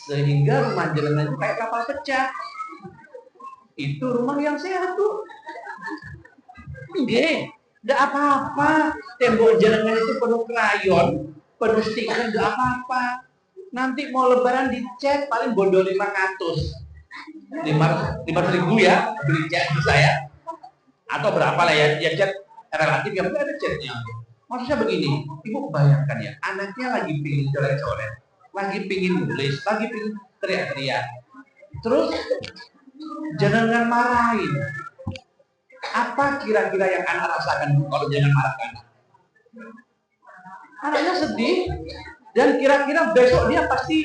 Sehingga rumah jenengan itu kayak kapal pecah. Itu rumah yang sehat tuh. Nggih, enggak apa-apa. Tembok jenengan itu penuh krayon, penuh stiker, enggak apa-apa. Nanti mau lebaran dicat paling bondo 500 ribu ya, beli cat ke saya. Atau berapa lah ya, ya cat relatif yang ada catnya. Maksudnya begini, ibu bayangkan ya, anaknya lagi pingin coret-coret, lagi pingin nulis, lagi pingin teriak-teriak. Terus jenengan marahin. Apa kira-kira yang anak rasakan kalau jangan marah anak? Anaknya sedih, dan kira-kira besok dia pasti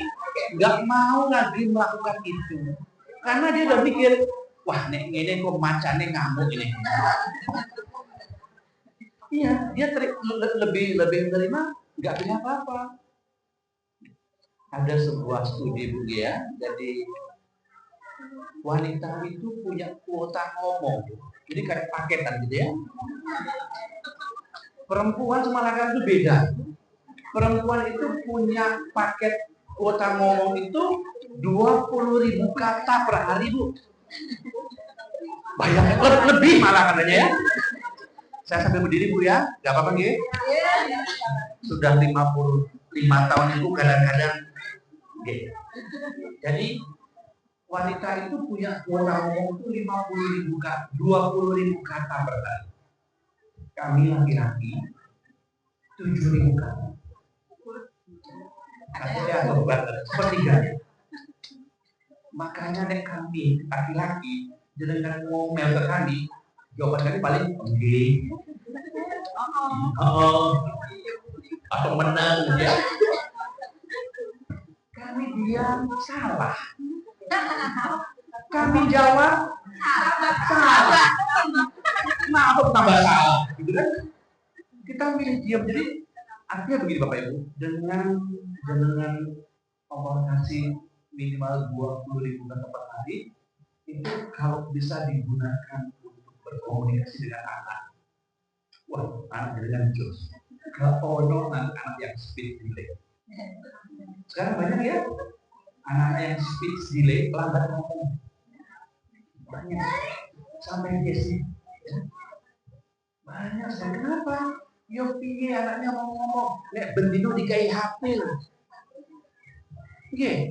nggak mau lagi melakukan itu, karena dia udah mikir, wah nek ini kok macane ngamuk ini. Iya, dia lebih menerima, nggak punya apa-apa. Ada sebuah studi Bu ya, jadi wanita itu punya kuota ngomong, jadi kayak paketan gitu ya. Perempuan sama laki-laki itu beda. Perempuan itu punya paket kuota ngomong itu 20.000 kata per hari Bu. Bayangkan, lebih malah katanya ya. Saya sambil berdiri Bu ya, gak apa-apa nggih. Sudah 55 tahun itu kadang-kadang nggih. Jadi wanita itu punya kuota ngomong itu 50.000 kata, 20.000 kata per hari. Kami laki-laki 7.000 kata. Artinya banget, sepertiganya. Makanya nek kami laki-laki jenengan ngomel ke kami, jawaban kami paling oke, atau menang ya. Kami diam salah, kami jawab salah. Kenapa tambah salah? Gitu kan? Kita milih diam. Jadi artinya begini Bapak Ibu, dengan Allah kasih minimal 20.000 kata per hari, itu kalau bisa digunakan untuk berkomunikasi dengan anak, wah anak dengan jos. Gak ono anak yang speed delay. Sekarang banyak ya anak yang speed delay, lambat ngomong. Banyak sampai dia sih ya. Banyak sekali. Kenapa? Yo piye anaknya mau ngomong, nek bendino dikai HP loh. Nggih.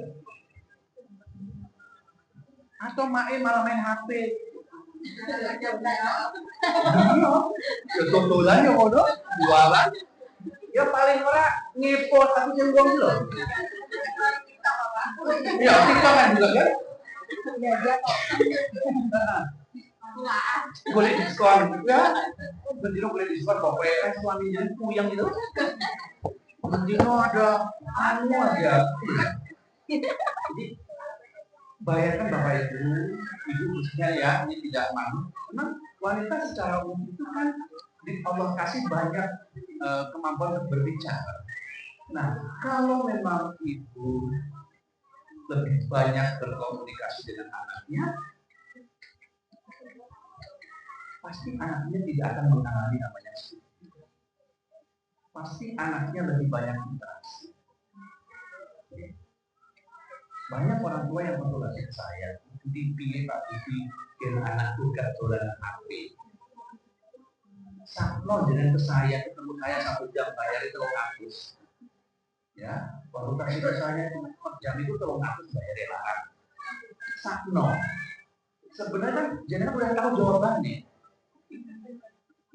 Atau mae malah main HP. Ya tontonan ya ngono, jualan. Ya paling ora ngepo tapi yang wong lho. Ya TikTok kan juga kan? Ya dia kok. Boleh diskon ya. Bendino boleh diskon pokoknya suaminya puyang gitu. Bendino ada anu aja. Jadi bayangkan Bapak Ibu khususnya ya, ini tidak malu. Memang wanita secara umum itu kan Allah kasih banyak kemampuan untuk berbicara. Nah, kalau memang ibu lebih banyak berkomunikasi dengan anaknya, pasti anaknya tidak akan mengalami namanya sih. Pasti anaknya lebih banyak interaksi. Banyak orang tua yang konsultasi ke saya, dipilih Pak Bibi, dan anakku gak dolanan HP. Sakno dengan ke saya, ketemu saya 1 jam bayar itu 300. Ya, konsultasi ke saya 4 jam itu 300 bayar relaan. Sakno. Sebenarnya jenengan udah tahu jawabannya.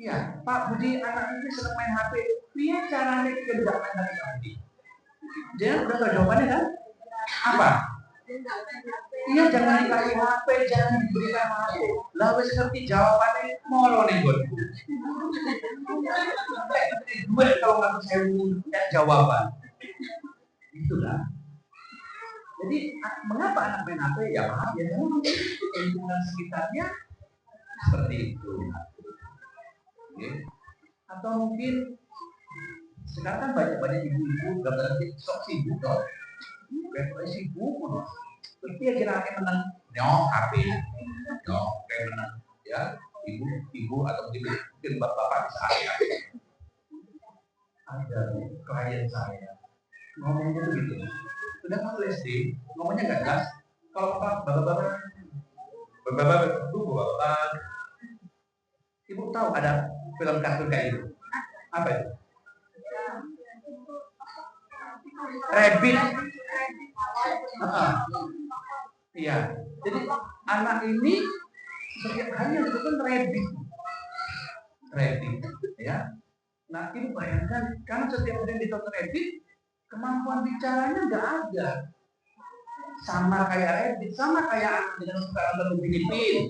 Iya, Pak Budi anak ini senang main HP. Piye caranya kita tidak main HP? Jenengan udah tahu jawabannya kan? Apa? Iya, jangan dikasih HP, jangan diberikan HP. Lah wis ngerti jawabannya molo nih gue. Gue kalau nggak saya punya jawaban, itulah. Jadi mengapa anak main HP? Ya maaf ya, lingkungan sekitarnya seperti itu. Oke. Atau mungkin sekarang kan banyak ibu-ibu gak berarti sok sibuk dong. Kayak sibuk loh. Terus dia kira-kira menang nyok HP, nyok kayak menang ya ibu atau mungkin bapak-bapak bisa lihat. Ada klien saya ngomongnya tuh gitu, Udah masuk SD, ngomongnya nggak jelas. Kalau bapak-bapak, ibu tahu ada film kartun kayak gitu? Apa itu? Rabbit. Iya. Jadi anak ini setiap hari yang disebut rabbit, ya. Nah, ibu bayangkan, karena setiap hari yang ditonton rabbit, kemampuan bicaranya nggak ada. Sama kayak rabbit, sama kayak anak dengan sekarang nonton Filipin.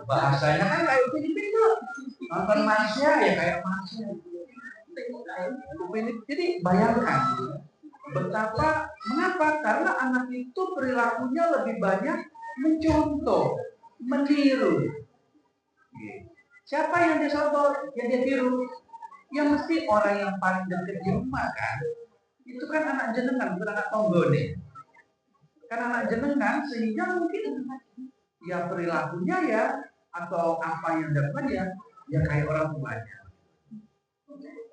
Bahasanya kan kayak Filipin tuh. Nonton manusia ya kayak manusia. Jadi bayangkan mengapa? Karena anak itu perilakunya lebih banyak mencontoh, meniru. Siapa yang dia contoh, yang dia tiru? Ya mesti orang yang paling dekat di rumah kan. Itu kan anak jenengan, bukan anak tonggone. Kan anak jenengan, sehingga mungkin ya perilakunya ya atau apa yang dapat ya kayak orang tuanya.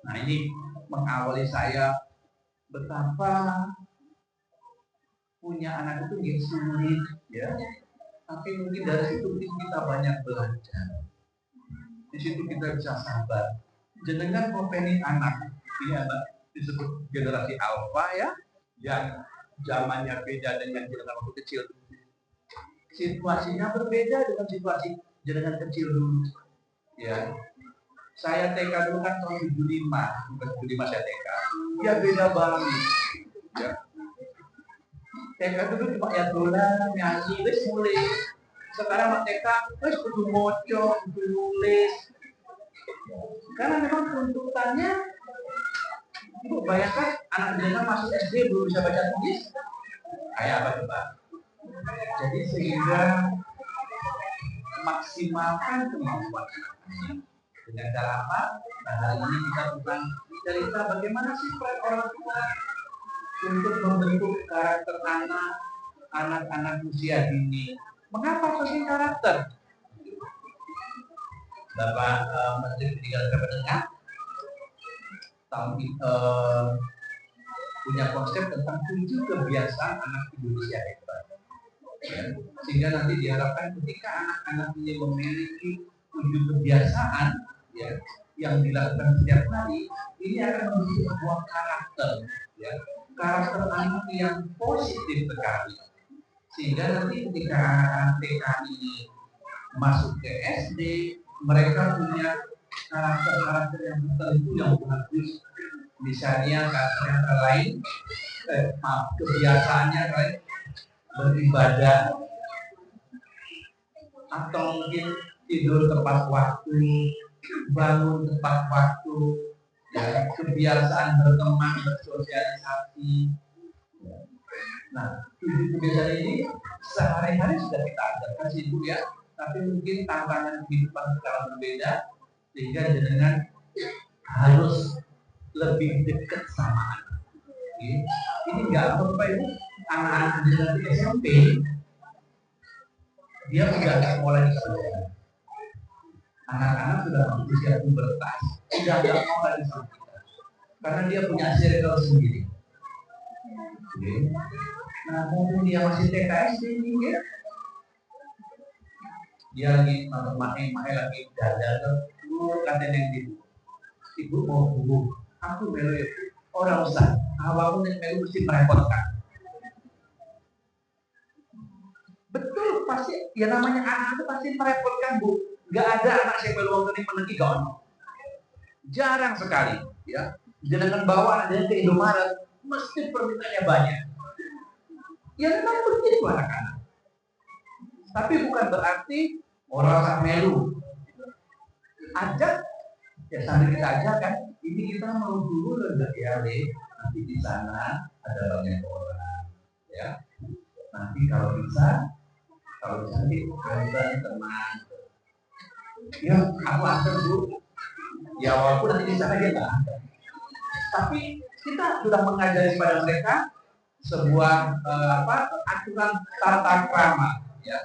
Nah, ini mengawali saya betapa punya anak itu nggak sulit ya. Tapi mungkin dari situ kita banyak belajar. Di situ kita bisa sabar. Jenengan mau pengen anak, ini anak disebut generasi alpha ya, yang zamannya beda dengan jenengan waktu kecil. Situasinya berbeda dengan situasi jenengan kecil dulu. Ya, saya TK dulu kan tahun 75, bukan 75 saya TK. Ya beda banget. Ya. TK dulu cuma ya dolan, nyanyi, terus mulai. Sekarang TK, terus kudu moco, kudu nulis. Karena memang tuntutannya, ibu bayangkan anak jenengan masuk SD belum bisa baca tulis, kayak apa coba? Jadi sehingga maksimalkan kemampuan dengan cara apa? Nah, hari ini kita tentang cerita bagaimana sih peran orang tua untuk membentuk karakter anak-anak usia dini. Mengapa penting karakter? Bapak Menteri Pendidikan dan Pendidikan tahun punya konsep tentang 7 kebiasaan anak Indonesia hebat. Ya, sehingga nanti diharapkan ketika anak-anak ini memiliki 7 kebiasaan ya, yang dilakukan setiap hari, ini akan membentuk sebuah karakter, ya, karakter anak yang positif sekali. Sehingga nanti ketika anak-anak TK ini masuk ke SD, mereka punya karakter-karakter yang tertentu yang bagus. Misalnya karakter yang lain, kebiasaannya lain, beribadah, atau mungkin tidur tepat waktu, bangun tepat waktu, ya, kebiasaan berteman, bersosialisasi. Nah, 7 kebiasaan ini sehari-hari sudah kita ajarkan sih Bu ya, tapi mungkin tantangan kehidupan sekarang berbeda, sehingga jenengan harus lebih dekat sama anak. Ini nggak apa-apa ini, anak-anak jenengan di SMP, dia sudah sekolah di sekolah. Anak-anak sudah berusia pubertas, sudah nggak mau lagi sama kita, karena dia punya circle sendiri. Nah, mumpung dia masih TKS ini ya, dia lagi nonton main lagi jalan kata yang ibu mau buku, aku melu ya, orang usah, awalnya melu mesti merepotkan. Betul, pasti ya namanya anak itu pasti merepotkan Bu. Gak ada anak saya melu waktu ini menegi kawan, jarang sekali ya. Jangan bawa anak ke Indomaret, mesti permintaannya banyak. Ya memang begitu anak-anak. Tapi bukan berarti orang tak melu. Ajak, ya sambil kita ajak kan, ini kita mau dulu lebih ya, nanti di sana ada banyak orang, ya. Nanti kalau bisa nanti kita tenang. Ya, aku antar dulu. Ya walaupun nanti di sana dia nggak ada. Tapi kita sudah mengajari pada mereka sebuah aturan tata krama, ya.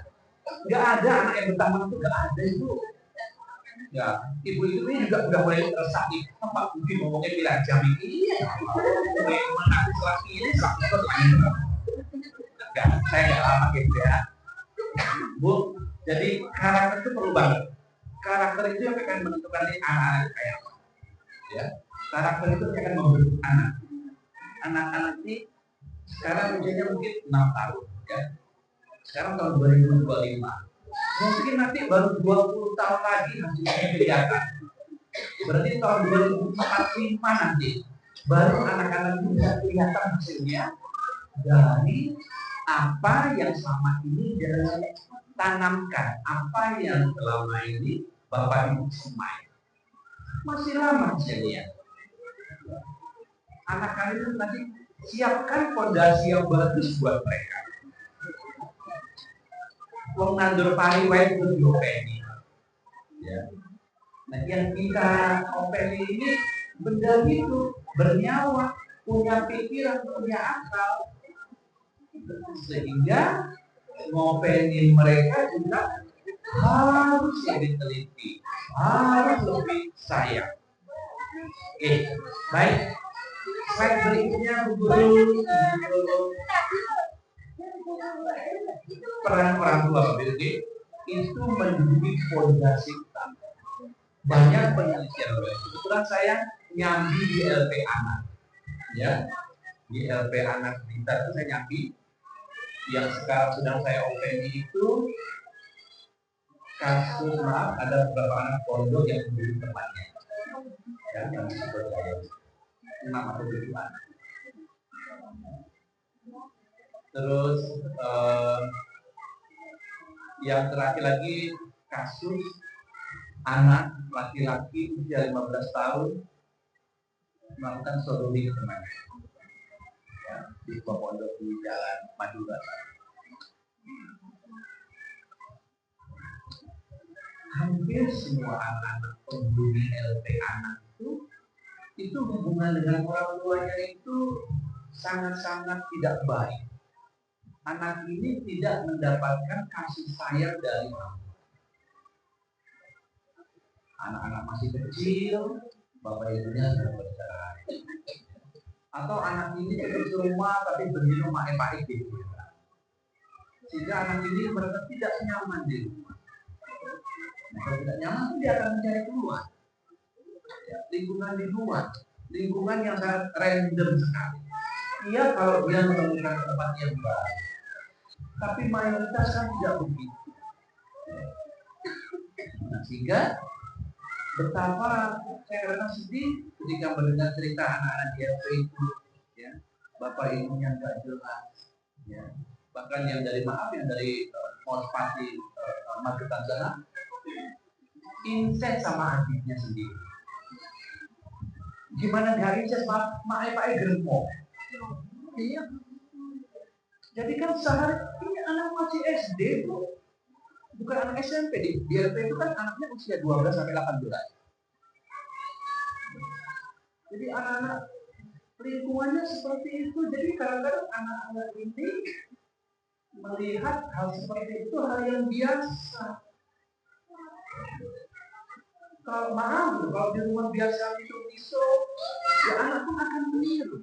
Nggak ada anak yang bertamu itu, nggak ada itu. Ya, ibu-ibu ini juga udah mulai resah nih. Pak Budi ngomongnya bilang jam ini. Iya, mana aku selagi ini selagi itu lain. Enggak, saya nggak lama gitu ya. Bu, jadi karakter itu perlu banget. Karakter itu yang akan menentukan nih anak-anak kayak apa. Ya, karakter itu akan membentuk anak. Anak-anak ini sekarang usianya mungkin 6 tahun. Ya. Sekarang tahun 2025. Mungkin nanti baru 20 tahun lagi hasilnya kelihatan. Berarti tahun 2045 nanti baru anak-anak bisa kelihatan hasilnya dari apa yang selama ini dia tanamkan, apa yang selama ini Bapak Ibu semai. Masih lama hasilnya. Anak kalian nanti siapkan fondasi yang bagus buat mereka. Wong nandur pari wae kudu diopeni. Ya. Nah, yang kita openi ini benda itu bernyawa, punya pikiran, punya akal. Sehingga ngopenin mereka juga harus lebih teliti, harus lebih sayang. Oke, baik. Slide berikutnya Bu Guru. Peran orang tua BPD itu menduduki fondasi utama. Banyak penelitian, kebetulan saya nyambi di LP anak, ya, di LP anak Blitar itu saya nyambi. Yang sekarang sedang saya openi itu kasus ada beberapa anak pondok yang menjadi temannya, ya, yang disebut 6 atau 7 anak. Terus yang terakhir lagi kasus anak laki-laki usia 15 tahun melakukan sodomi ke temannya, ya, di sebuah pondok di Jalan Madura. Hampir semua anak-anak penghuni LP anak itu hubungan dengan orang tuanya itu sangat-sangat tidak baik. Anak ini tidak mendapatkan kasih sayang dari orang tua. Anak-anak masih kecil, bapak ibunya sudah bercerai. Atau anak ini terus rumah tapi begitu mak-mak gitu. Sehingga anak ini merasa tidak nyaman di rumah. Nah, kalau tidak nyaman dia akan mencari keluar. Ya, lingkungan di luar, lingkungan yang sangat random sekali. Iya, kalau dia menemukan tempat yang baik, tapi mayoritas kan tidak begitu. Nah, sehingga betapa saya rasa sedih ketika mendengar cerita anak-anak di LP itu, ya, bapak ibunya nggak jelas, ya, bahkan yang dari Monspati Magetan sana incest sama adiknya sendiri. Gimana nggak incest mak geremok? Iya. Jadi kan sehari ini anak masih SD tuh, bukan anak SMP. Di LP itu kan anaknya usia 12 sampai 18. Jadi anak-anak lingkungannya seperti itu. Jadi kadang-kadang anak-anak ini melihat hal seperti itu hal yang biasa. Kalau maaf, kalau di rumah biasa itu ya anak pun akan meniru.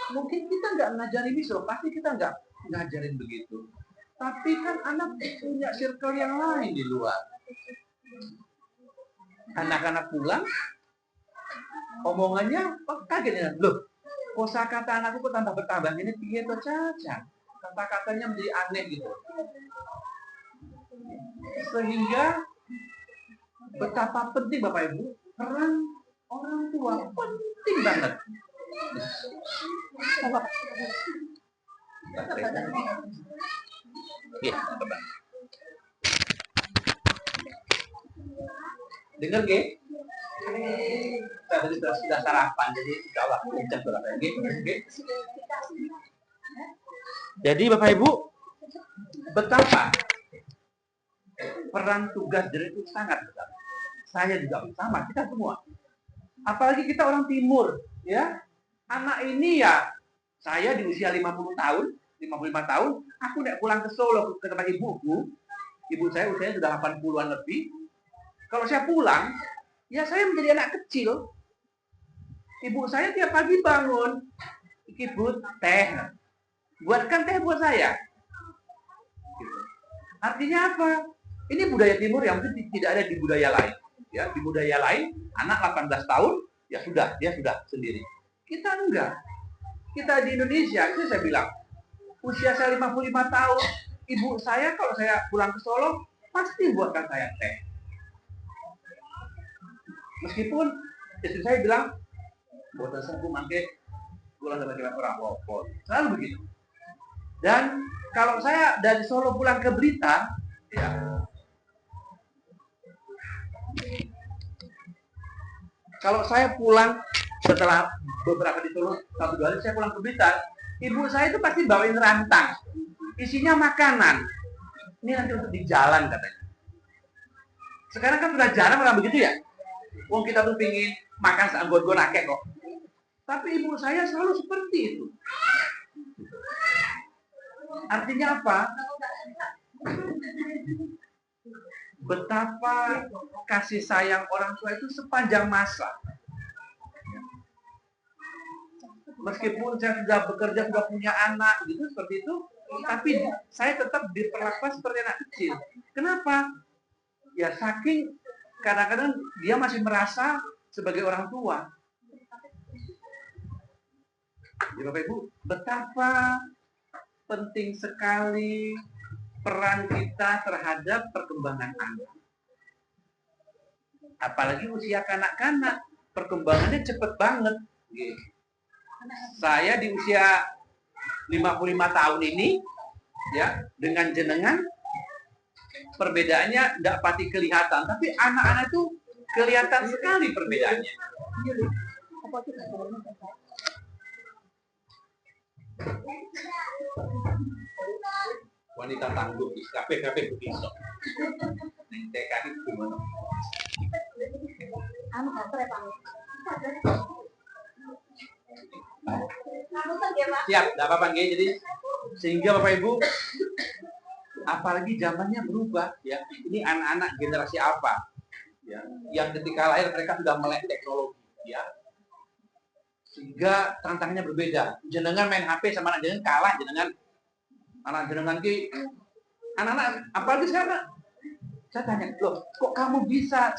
Mungkin kita nggak ngajari miso, pasti kita nggak ngajarin begitu. Tapi kan anak punya circle yang lain di luar. Anak-anak pulang, omongannya kaget ya, loh, kosakata anakku kok tambah bertambah ini piye to caca. Kata-katanya menjadi aneh gitu. Sehingga betapa penting Bapak Ibu peran orang tua penting banget. Ya, Bapak. Dengar ke? Tadi sudah sarapan, jadi insya Allah kencang berapa lagi? Jadi Bapak Ibu, betapa peran tugas dari itu sangat besar. Saya juga sama, kita semua. Apalagi kita orang timur, ya. Anak ini ya, saya di usia 50 tahun, 55 tahun, aku pulang ke Solo ke tempat ibuku. Ibu saya usianya sudah 80-an lebih. Kalau saya pulang, ya saya menjadi anak kecil. Ibu saya tiap pagi bangun, ibu teh, buatkan teh buat saya. Artinya apa? Ini budaya timur yang mungkin tidak ada di budaya lain. Ya, di budaya lain, anak 18 tahun, ya sudah, dia sudah sendiri. Kita enggak. Kita di Indonesia, itu saya bilang, usia saya 55 tahun, ibu saya kalau saya pulang ke Solo, pasti buatkan saya teh. Meskipun istri saya bilang, buatan saya mangke pulang sama kira orang Lombok. Selalu begitu. Dan kalau saya dari Solo pulang ke Blitar, ya, kalau saya pulang setelah beberapa di Solo, 1-2 hari saya pulang ke Blitar, ibu saya itu pasti bawain rantang, isinya makanan. Ini nanti untuk di jalan katanya. Sekarang kan sudah jarang orang begitu ya. Wong kita tuh pingin makan seanggot-anggot akeh kok. Tapi ibu saya selalu seperti itu. Artinya apa? Betapa kasih sayang orang tua itu sepanjang masa. Meskipun saya sudah bekerja, sudah punya anak, gitu seperti itu, tapi saya tetap diperlakukan seperti anak kecil. Kenapa? Ya saking kadang-kadang dia masih merasa sebagai orang tua. Ya Bapak Ibu, betapa penting sekali peran kita terhadap perkembangan anak. Apalagi usia kanak-kanak, perkembangannya cepet banget. Saya di usia 55 tahun ini, ya, dengan jenengan, perbedaannya tidak pati kelihatan, tapi anak-anak itu kelihatan sekali perbedaannya. Wanita tangguh, kafe begitu. Nanti kaki gimana? Siap, tidak apa-apa nggih. Jadi sehingga Bapak Ibu, apalagi zamannya berubah ya. Ini anak-anak generasi apa? Ya, yang ketika lahir mereka sudah melek teknologi ya. Sehingga tantangannya berbeda. Jenengan main HP sama anak jenengan kalah jenengan. Anak jenengan ki anak-anak apalagi sekarang saya tanya, loh, kok kamu bisa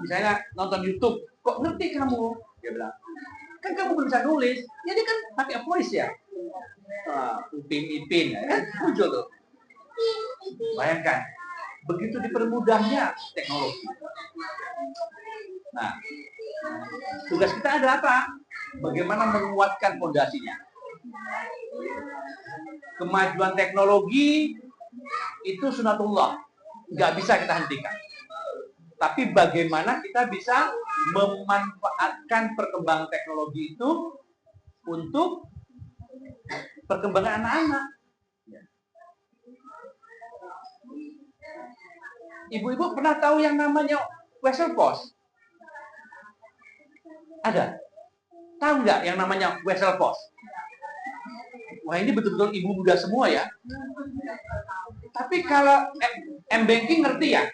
misalnya nonton YouTube, kok ngerti kamu? Dia bilang, kan kamu belum bisa nulis, jadi kan pakai voice ya. Upin Ipin, ya kan? Muncul tuh. Bayangkan, begitu dipermudahnya teknologi. Nah, tugas kita adalah apa? Bagaimana menguatkan fondasinya. Kemajuan teknologi itu sunatullah, nggak bisa kita hentikan. Tapi bagaimana kita bisa memanfaatkan perkembangan teknologi itu untuk perkembangan anak-anak. Ibu-ibu pernah tahu yang namanya Wesel Post? Ada? Tahu nggak yang namanya Wesel Post? Wah, ini betul-betul ibu muda semua ya. Tapi kalau M-Banking ngerti ya?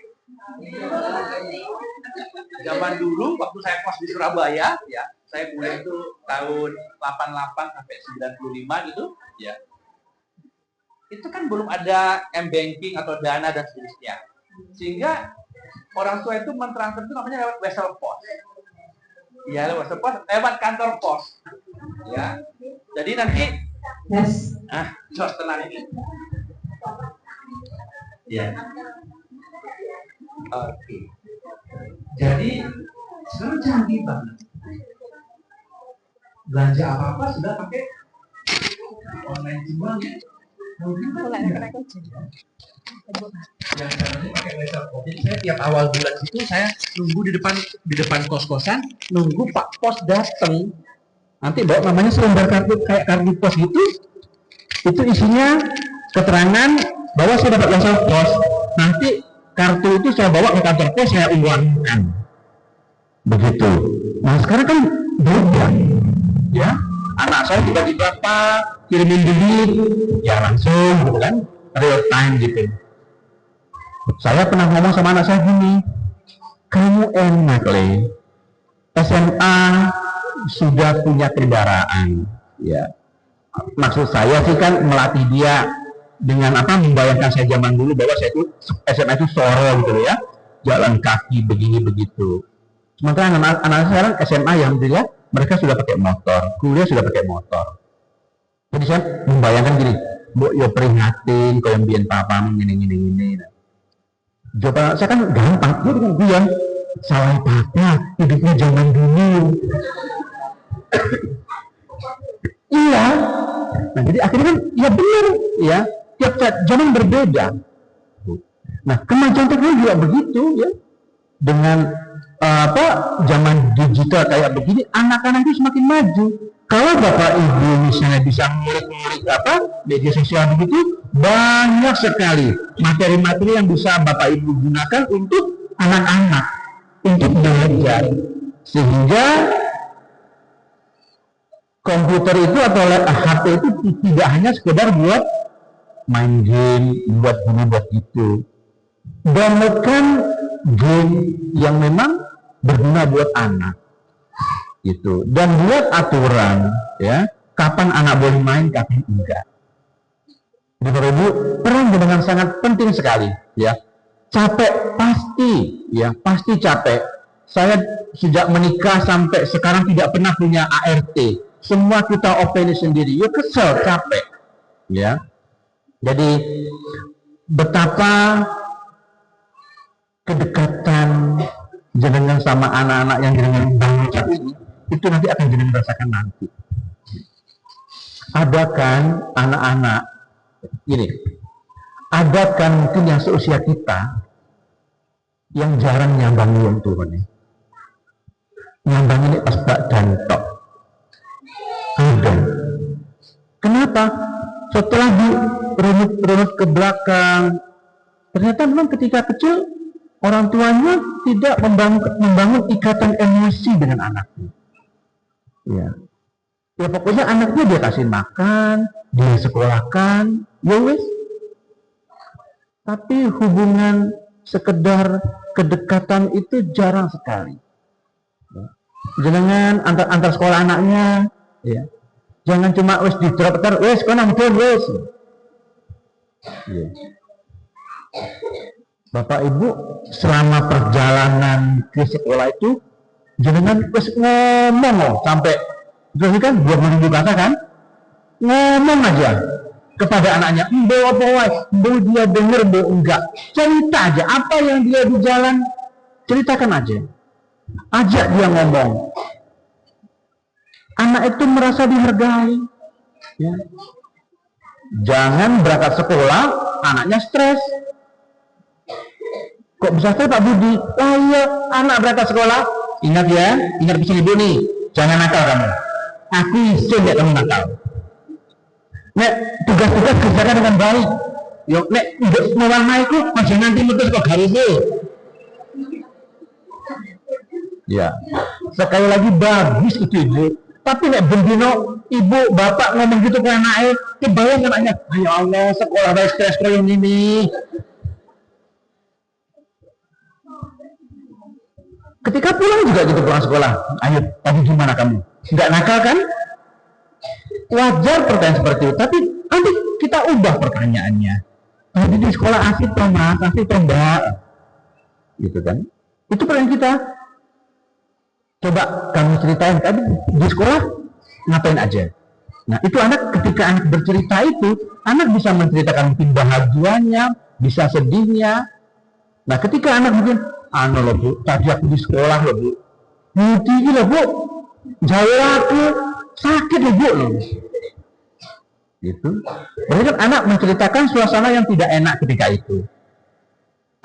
Zaman dulu waktu saya kos di Surabaya ya, saya kuliah itu tahun 88 sampai 95 gitu ya. Itu kan belum ada M-Banking atau Dana dan seterusnya. Sehingga orang tua itu mentransfer itu namanya lewat Wesel Post. Ya, lewat Wesel Post, lewat kantor pos. Ya. Jadi nanti jos tenang ini. Ya. Oke. Jadi sekarang canggih banget. Belanja apa-apa sudah pakai online semua ya. Yang sekarang pakai Wesel Post. Jadi saya tiap awal bulan itu saya nunggu di depan kos-kosan, nunggu Pak Pos datang. Nanti bawa namanya selembar kartu kayak kartu pos gitu. Itu isinya keterangan bahwa saya dapat Wesel Post. Nanti kartu itu saya bawa ke kantor pos, saya uangkan. Begitu. Nah sekarang kan beda, ya. Anak saya tiba-tiba Pak kirimin duit, ya langsung, gitu kan, real time gitu. Saya pernah ngomong sama anak saya gini, kamu enak Le, SMA sudah punya kendaraan, ya. Maksud saya sih kan melatih dia dengan apa, membayangkan saya zaman dulu bahwa saya itu SMA itu sore gitu ya, jalan kaki begini begitu. Sementara anak-anak sekarang SMA yang alhamdulillah mereka sudah pakai motor, kuliah sudah pakai motor. Jadi saya membayangkan gini, bu, yo peringatin kau yang bikin papa gini. Jawaban saya kan gampang, dia dengan bilang salah papa, hidupnya zaman dulu. Iya. Nah jadi akhirnya kan ya benar ya, tiap zaman berbeda. Nah kemajuan teknologi juga begitu ya, dengan zaman digital kayak begini, anak-anak itu semakin maju. Kalau bapak ibu misalnya bisa ngulik-ngulik media sosial begitu, banyak sekali materi-materi yang bisa bapak ibu gunakan untuk anak-anak untuk belajar, sehingga komputer itu atau HP itu tidak hanya sekedar buat main game, buat gitu. Downloadkan game yang memang berguna buat anak gitu, dan buat aturan ya, kapan anak boleh main, kapan enggak. Bapak Ibu, peran dengan sangat penting sekali ya. Capek pasti ya, pasti capek. Saya sejak menikah sampai sekarang tidak pernah punya ART. Semua kita opini sendiri. Ya kesel, capek ya. Jadi betapa kedekatan jenengan sama anak-anak yang jenengan bangun ini, itu nanti akan jenengan rasakan nanti. Ada kan anak-anak ini, ada kan mungkin yang seusia kita yang jarang nyambang yang turun nih. Nyambang ini pas badan tok. Ada. Kenapa? Setelah dirunut ke belakang, ternyata memang ketika kecil orang tuanya tidak membangun ikatan emosi dengan anaknya. Ya pokoknya anaknya dia kasih makan, dia sekolahkan, ya wes. Tapi hubungan sekedar kedekatan itu jarang sekali. Jangan antar sekolah anaknya, ya. Jangan cuma wes di drop ter, wes kono mudun wes. Ya. Bapak Ibu selama perjalanan ke sekolah itu jangan wes ngomong sampai terus kan 20.000 kata kan, ngomong aja kepada anaknya, mau dia denger mau enggak, cerita aja apa yang dia di jalan, ceritakan aja, ajak dia ngomong. Anak itu merasa dihargai ya. Jangan berangkat sekolah anaknya stres. Kok bisa stres Pak Budi? Oh iya, anak berangkat sekolah, ingat ya, ingat pesan ibu nih, jangan nakal kamu. Aku izin ya kamu nakal. Nek tugas-tugas kerjakan dengan baik. Yo nek mewarna itu aja nanti mutus kok garisnya. Ya, sekali lagi bagus itu ibu. Tapi nek bendino ibu bapak ngomong gitu ke anaknya, kebayang anaknya, ya Allah sekolah baik stres kayak ini. Ketika pulang juga gitu, pulang sekolah, ayo tadi gimana kamu? Nggak nakal kan? Wajar pertanyaan seperti itu, tapi nanti kita ubah pertanyaannya. Tadi di sekolah asik toh mas, asik toh mbak, gitu kan? Itu pertanyaan kita. Coba kamu ceritain tadi di sekolah ngapain aja. Nah itu anak, ketika anak bercerita itu, anak bisa menceritakan mungkin bahagianya, bisa sedihnya. Nah ketika anak mungkin, loh bu, tadi aku di sekolah loh bu, ini loh bu, jauh aku sakit loh bu loh. Gitu. Berarti kan anak menceritakan suasana yang tidak enak ketika itu.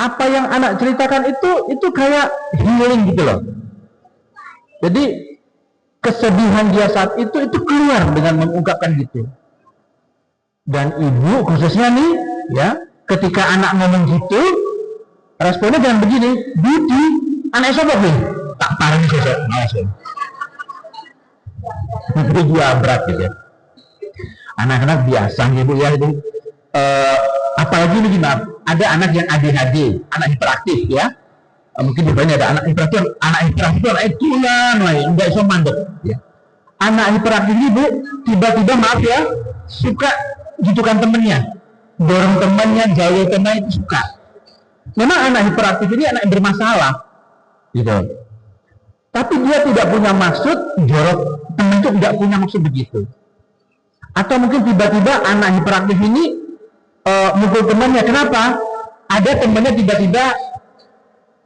Apa yang anak ceritakan itu kayak healing gitu loh. Jadi kesedihan dia saat itu keluar dengan mengungkapkan gitu. Dan ibu khususnya nih ya, ketika anak ngomong gitu, responnya jangan begini, Budi, anak siapa nih? Tak parah nih saya, langsung. Itu juga berat gitu ya. Anak-anak biasa ibu ya itu. Apalagi begini, ada anak yang ADHD, anak hiperaktif ya. mungkin di ada anak hiperaktif anak tulan, nggak iso mandek. Ya. Anak hiperaktif ini Bu, tiba-tiba maaf ya, suka gitukan temennya, dorong temannya, jauh temannya itu suka. Memang anak hiperaktif ini anak yang bermasalah, gitu. Tapi dia tidak punya maksud jorok teman itu, tidak punya maksud begitu. Atau mungkin tiba-tiba anak hiperaktif ini mukul temannya. Kenapa? Ada temannya tiba-tiba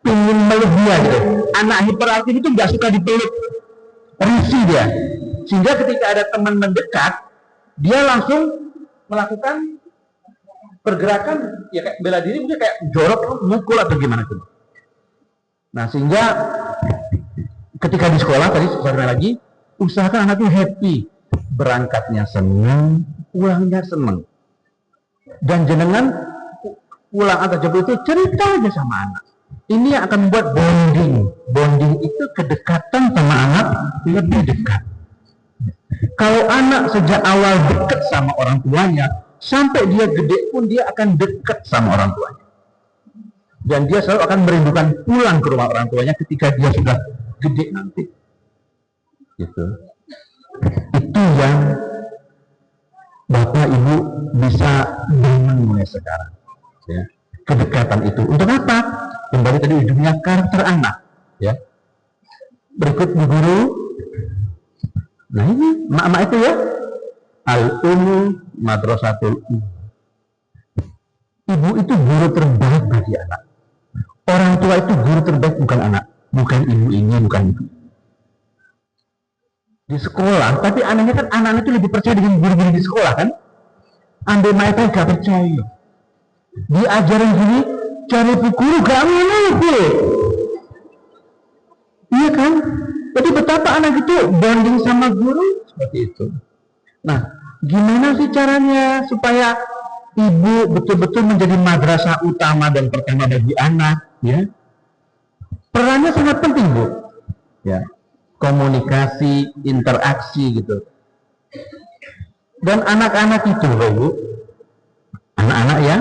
ingin meluk dia gitu. Anak hiperaktif itu nggak suka dipeluk, risih dia. Sehingga ketika ada teman mendekat, dia langsung melakukan pergerakan ya kayak bela diri, mungkin kayak jorok, mukul atau gimana tuh. Nah sehingga ketika di sekolah tadi sekali lagi usahakan anak itu happy, berangkatnya senang, pulangnya senang. Dan jenengan pulang atau jemput itu cerita aja sama anak. Ini yang akan membuat bonding. Bonding itu kedekatan sama anak lebih dekat. Kalau anak sejak awal dekat sama orang tuanya, sampai dia gede pun dia akan dekat sama orang tuanya. Dan dia selalu akan merindukan pulang ke rumah orang tuanya ketika dia sudah gede nanti. Gitu. Itu yang Bapak Ibu bisa bangun mulai sekarang. Ya. Kedekatan itu. Untuk apa? Kembali tadi ujungnya karakter anak. Ya. Berikut Bu Guru. Nah ini mak-mak itu ya. Al-Ummu Madrasatul Ibu. Ibu itu guru terbaik bagi anak. Orang tua itu guru terbaik, bukan anak. Bukan ibu ini, bukan ibu. Di sekolah, tapi anaknya kan anak-anak itu lebih percaya dengan guru-guru di sekolah kan. Andai mereka gak percaya, diajarin gini, cari guru gak ngerti. Iya kan? Jadi betapa anak itu bonding sama guru seperti itu. Nah, gimana sih caranya supaya ibu betul-betul menjadi madrasah utama dan pertama bagi anak? Ya, perannya sangat penting Bu. Ya. Komunikasi, interaksi gitu. Dan anak-anak itu Bu, anak-anak ya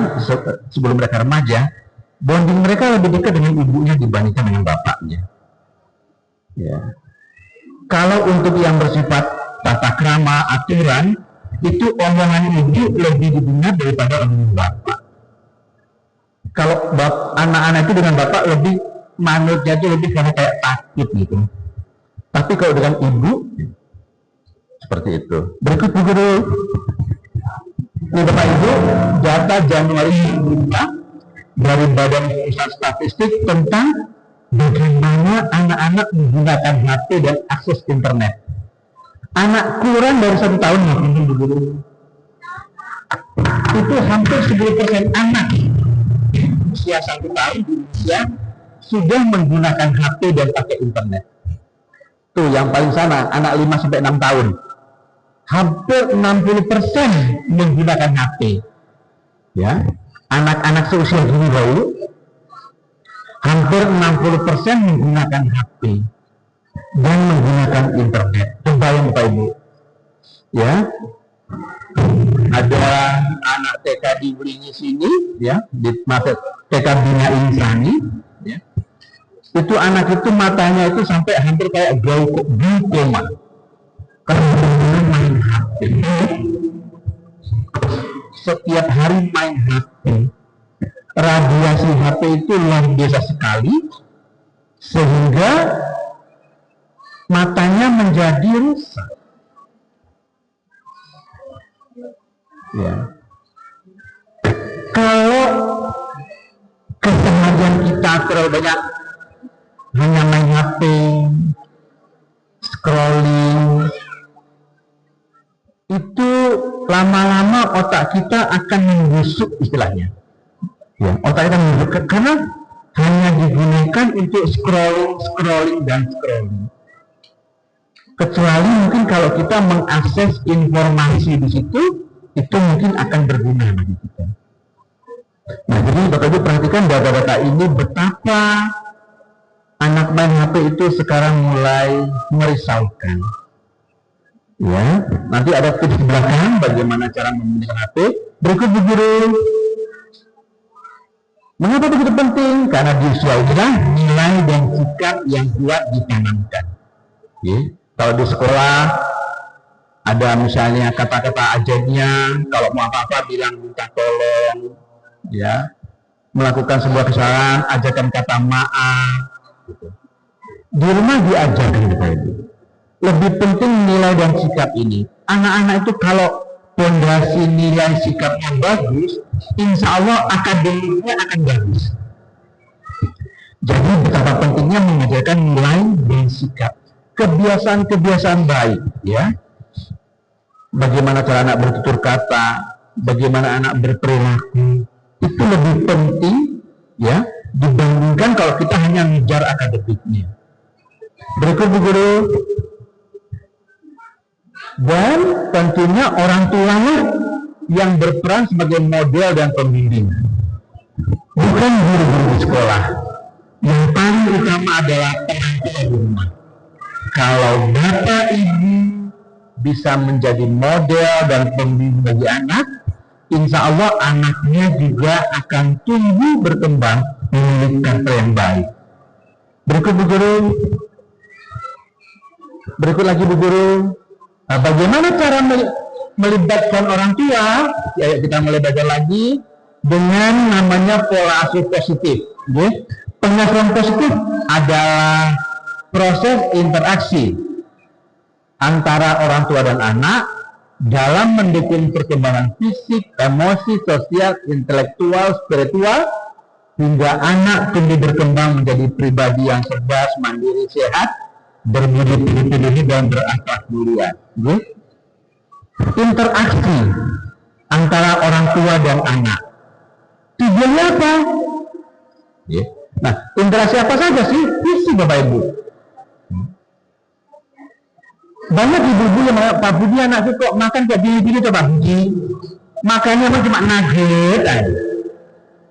sebelum mereka remaja, bonding mereka lebih dekat dengan ibunya dibandingkan dengan bapaknya. Ya. Kalau untuk yang bersifat tata krama, aturan, itu omongan ibu lebih didengar daripada omongan bapak. Kalau anak-anak itu dengan bapak lebih manutnya itu lebih kayak takut gitu. Tapi kalau dengan ibu seperti itu. Berikut Bu Guru. Ini Bapak Ibu, data Januari 2005 dari Badan Pusat Statistik tentang bagaimana anak-anak menggunakan HP dan akses internet. Anak kurang dari 1 tahun ya, Bu Guru. Itu hampir 10% anak usia 1 tahun di Indonesia sudah menggunakan HP dan pakai internet. Tuh yang paling sana, anak 5-6 tahun. Hampir 60% menggunakan HP. Ya. Anak-anak seusia gini dahulu, hampir 60% menggunakan HP dan menggunakan internet. Kebayang Bapak Ibu. Ya. Ada anak TK di Wlingi sini, ya, di TK Bina Insani, ya. Itu anak itu matanya itu sampai hampir kayak glaukoma karena main HP. Setiap hari main HP, radiasi HP itu luar biasa sekali sehingga matanya menjadi rusak. Ya. Kalau keseharian kita terlalu banyak hanya main HP, scrolling, itu lama-lama otak kita akan membusuk istilahnya. Ya, otak kita membusuk karena hanya digunakan untuk scrolling dan scrolling. Kecuali mungkin kalau kita mengakses informasi di situ, itu mungkin akan berguna bagi kita. Nah, jadi Bapak Ibu perhatikan data-data ini betapa anak main HP itu sekarang mulai merisaukan. Ya, nanti ada tips di belakang bagaimana cara menggunakan HP. Berikut Bu Guru. Mengapa begitu penting? Karena di usia inilah nilai nilai dan sikap yang kuat ditanamkan. Ya. Kalau di sekolah ada misalnya kata-kata ajarnya, kalau mau apa-apa bilang minta tolong, ya, melakukan sebuah kesalahan ajarkan kata maaf. Gitu. Di rumah diajarkan kita itu. Lebih penting nilai dan sikap ini. Anak-anak itu kalau fondasi nilai sikapnya bagus, insya Allah akademiknya akan bagus. Jadi betapa pentingnya mengajarkan nilai dan sikap, kebiasaan-kebiasaan baik, ya. Bagaimana cara anak bertutur kata, bagaimana anak berperilaku, itu lebih penting, ya, dibandingkan kalau kita hanya ngejar akademiknya. Berikut Bu Guru. Dan tentunya orang tuanya yang berperan sebagai model dan pembimbing, bukan guru-guru di sekolah. Yang paling utama adalah orang tua di rumah. Kalau bapak ibu bisa menjadi model dan pembimbing bagi anak, insya Allah anaknya juga akan tumbuh berkembang memiliki karakter yang baik. Berikut Bu Guru. Berikut lagi Bu Guru. Nah, bagaimana cara melibatkan orang tua? Ya, kita mulai belajar lagi dengan namanya pola asuh positif. Ya. Pengasuhan positif adalah proses interaksi antara orang tua dan anak dalam mendukung perkembangan fisik, emosi, sosial, intelektual, spiritual, hingga anak tumbuh berkembang menjadi pribadi yang cerdas, mandiri, sehat, berbudi pekerti dan berakhlak mulia. Interaksi antara orang tua dan anak. Tujuannya apa? Nah, interaksi apa saja sih? Visi Bapak Ibu. Banyak ibu-ibu yang Pak Budi anakku kok makan kayak gini-gini coba Budi. Makannya cuma nugget aja.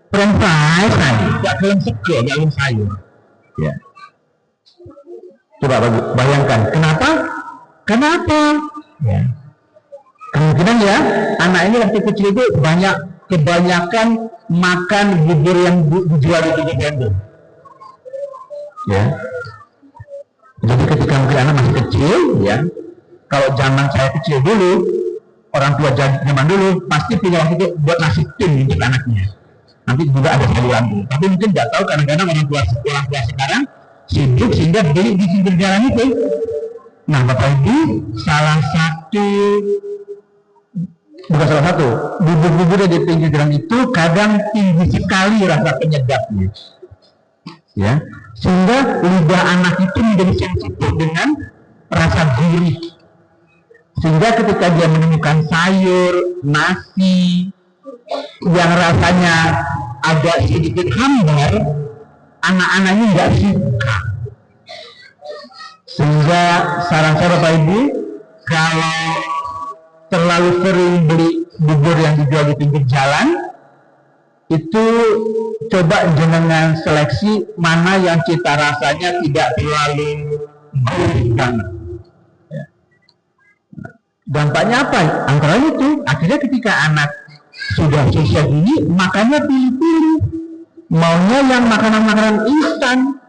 French fries aja. Gak kelem sego, gak kelem sayur. Ya. Coba bayangkan, kenapa? Ya. Kemungkinan ya, anak ini waktu kecil itu kebanyakan makan bubur yang dijual di pinggir jalan. Ya. Jadi ketika mungkin anak masih kecil, ya, kalau zaman saya kecil dulu, orang tua zaman dulu pasti punya waktu itu buat nasi tim untuk anaknya. Nanti juga ada sayuran dulu. Tapi mungkin nggak tahu kadang-kadang orang tua sekarang sibuk sehingga beli di pinggir jalan itu. Nah, Bapak Ibu, bubur-bubur di pinggir jalan itu kadang tinggi sekali rasa penyedapnya, ya, sehingga lidah anak itu menjadi sensitif dengan rasa gurih, sehingga ketika dia menemukan sayur, nasi yang rasanya agak sedikit hambar, anak-anaknya nggak suka. Sehingga saran saya Bapak Ibu, kalau terlalu sering beli bubur yang dijual di pinggir jalan, itu coba jenengan seleksi mana yang cita rasanya tidak terlalu gurih banget. Ya. Dampaknya apa? Antara itu, akhirnya ketika anak sudah usia gini, makannya pilih-pilih, maunya yang makanan-makanan instan,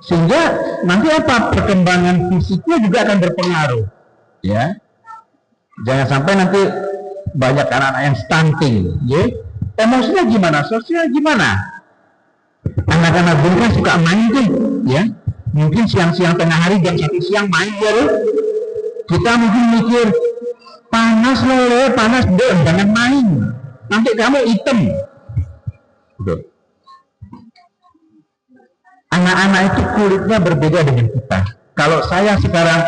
sehingga nanti apa? Perkembangan fisiknya juga akan berpengaruh. Ya. Jangan sampai nanti banyak anak-anak yang stunting, ya. Emosinya gimana? Sosial gimana? Anak-anak dulu kan suka main tuh, ya. Mungkin siang-siang tengah hari jam 1 siang main ya. Kita mungkin mikir panas loh, panas deh, jangan main. Nanti kamu hitam. Betul. Anak-anak itu kulitnya berbeda dengan kita. Kalau saya sekarang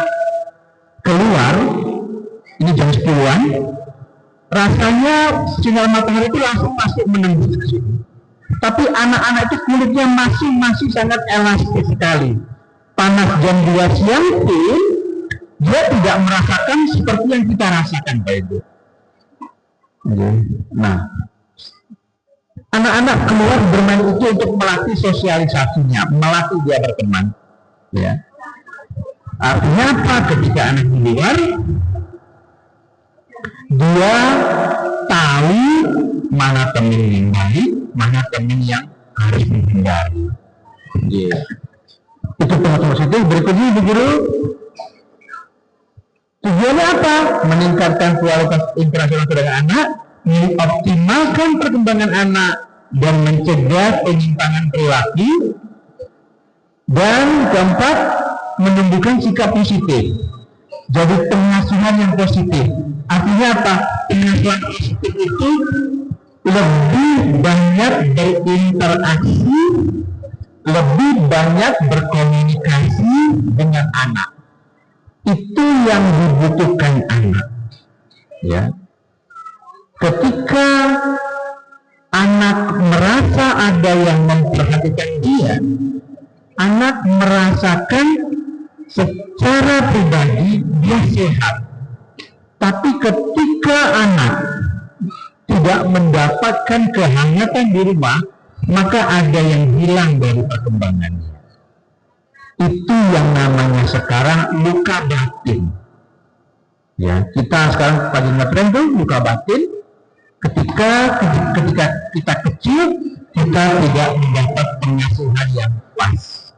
keluar, ini jam 10-an, rasanya sinar matahari itu langsung masuk menembus ke sini. Tapi anak-anak itu kulitnya masih sangat elastis sekali. Panas jam 2 siang pun dia tidak merasakan seperti yang kita rasakan Pak Ibu. Nah, anak-anak keluar bermain itu untuk melatih sosialisasinya, melatih dia berteman. Ya. Artinya apa? Ketika anak di luar, dia tahu mana teman yang baik, mana teman yang harus dihindari. Yeah. Itu pengaruh positif. Berikutnya Ibu Guru, tujuannya apa? Meningkatkan kualitas interaksi dengan anak, mengoptimalkan perkembangan anak, dan mencegah penyimpangan perilaku. Dan keempat, menumbuhkan sikap positif. Jadi pengasuhan yang positif. Artinya apa? Pengasuhan positif itu lebih banyak berinteraksi, lebih banyak berkomunikasi dengan anak. Itu yang dibutuhkan anak. Ya. Ketika anak merasa ada yang memperhatikan dia, anak merasakan secara pribadi dia sehat. Tapi ketika anak tidak mendapatkan kehangatan di rumah, maka ada yang hilang dari perkembangannya. Itu yang namanya sekarang luka batin. Ya, kita sekarang pada ngetren tuh luka batin. Ketika kita kecil, kita tidak mendapat pengasuhan yang pas.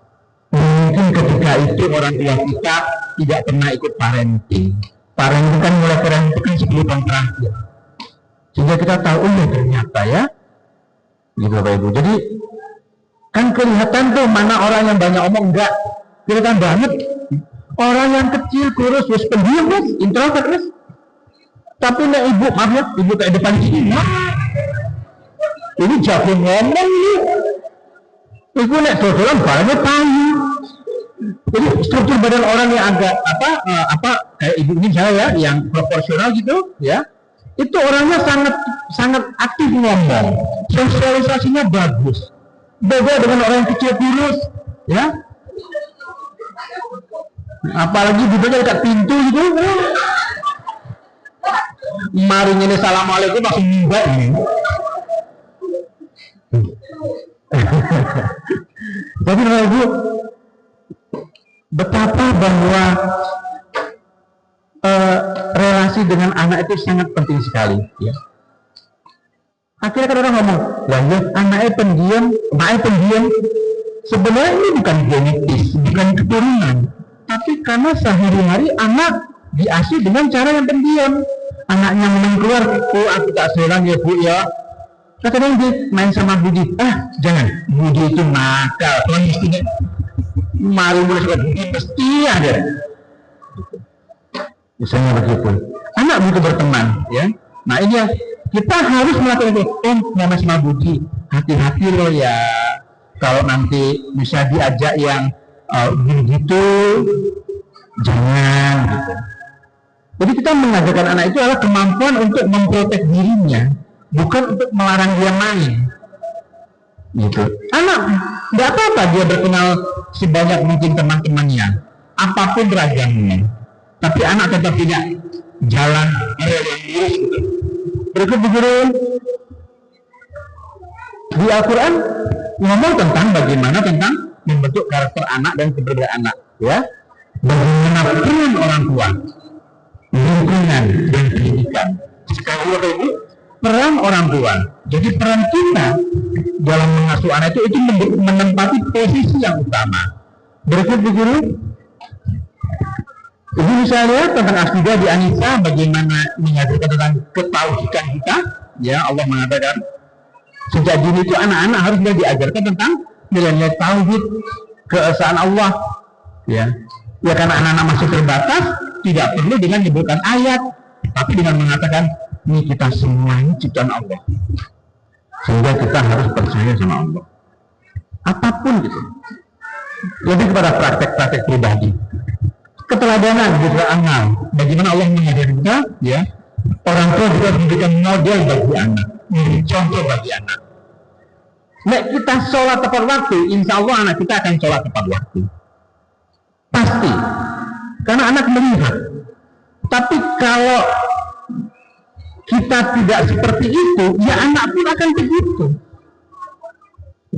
Mungkin ketika itu orang tua kita tidak pernah ikut parenting. Parenting kan mulai parenting kan 10 tahun terakhir. Sehingga kita tahu, oh ya ternyata ya, gitu Bapak Ibu. Jadi kan kelihatan tuh mana orang yang banyak omong, enggak. Kelihatan banget. Orang yang kecil, kurus, terus pendiam, mas, introvert, mas. Tapi nek ibu, maaf ya, ibu kayak depan sini, nah, ini jago ngomong nih. Ibu nek dodolan barangnya payu. Jadi struktur badan orang yang agak kayak ibu ini saya ya, yang proporsional gitu, ya. Itu orangnya sangat aktif ngomong, sosialisasinya bagus. Beda dengan orang yang kecil kurus, ya. Apalagi duduknya dekat pintu gitu. Mari ini assalamualaikum langsung nyumbak ini. Jadi Bapak Ibu, betapa bahwa relasi dengan anak itu sangat penting sekali, ya. Akhirnya kan orang ngomong, lah ya anaknya pendiam, anaknya pendiam. Sebenarnya ini bukan genetis, bukan keturunan, tapi karena sehari-hari anak diasuh dengan cara yang pendiam. Anaknya ngomong keluar, oh aku tak seorang ya bu ya. Kadang dia main sama Budi, jangan, Budi itu nakal, kalau mestinya mari mulai suka Budi mesti ada. Misalnya begitu. Anak butuh berteman, ya. Nah ini yang kita harus melakukan itu. Nama sama Budi, hati-hati loh ya. Kalau nanti bisa diajak yang begitu, jangan gitu. Jadi kita mengajarkan anak itu adalah kemampuan untuk memprotek dirinya, bukan untuk melarang dia main. Gitu. Anak nggak apa-apa dia berkenal sebanyak mungkin teman-temannya, apapun ragamnya. Tapi anak tetap punya jalan yang lurus. Berikut Guru, di Al-Quran ngomong tentang bagaimana tentang membentuk karakter anak dan keberadaan anak, ya. Bagaimana peran orang tua, lingkungan dan pendidikan. Sekarang Ibu, peran orang tua. Jadi peran kita dalam mengasuh anak itu menempati posisi yang utama. Berikut Guru, Ibu bisa lihat tentang akidah di An-Nisa, bagaimana mengajarkan tentang ketauhidan kita. Ya, Allah mengatakan sejak dini itu anak-anak harus diajarkan tentang nilai-nilai tauhid, keesaan Allah. Ya, karena anak-anak masih terbatas, tidak perlu dengan menyebutkan ayat, tapi dengan mengatakan ini kita semua ini ciptaan Allah. Sehingga kita harus percaya sama Allah. Apapun gitu. Lebih kepada praktek-praktek pribadi. Keteladanan juga amal. Bagaimana Allah mengajari kita, ya. Orang tua juga memberikan model bagi anak, contoh bagi anak. Nek kita sholat tepat waktu, insya Allah anak kita akan sholat tepat waktu. Pasti. Karena anak melihat. Tapi kalau kita tidak seperti itu, ya anak pun akan begitu.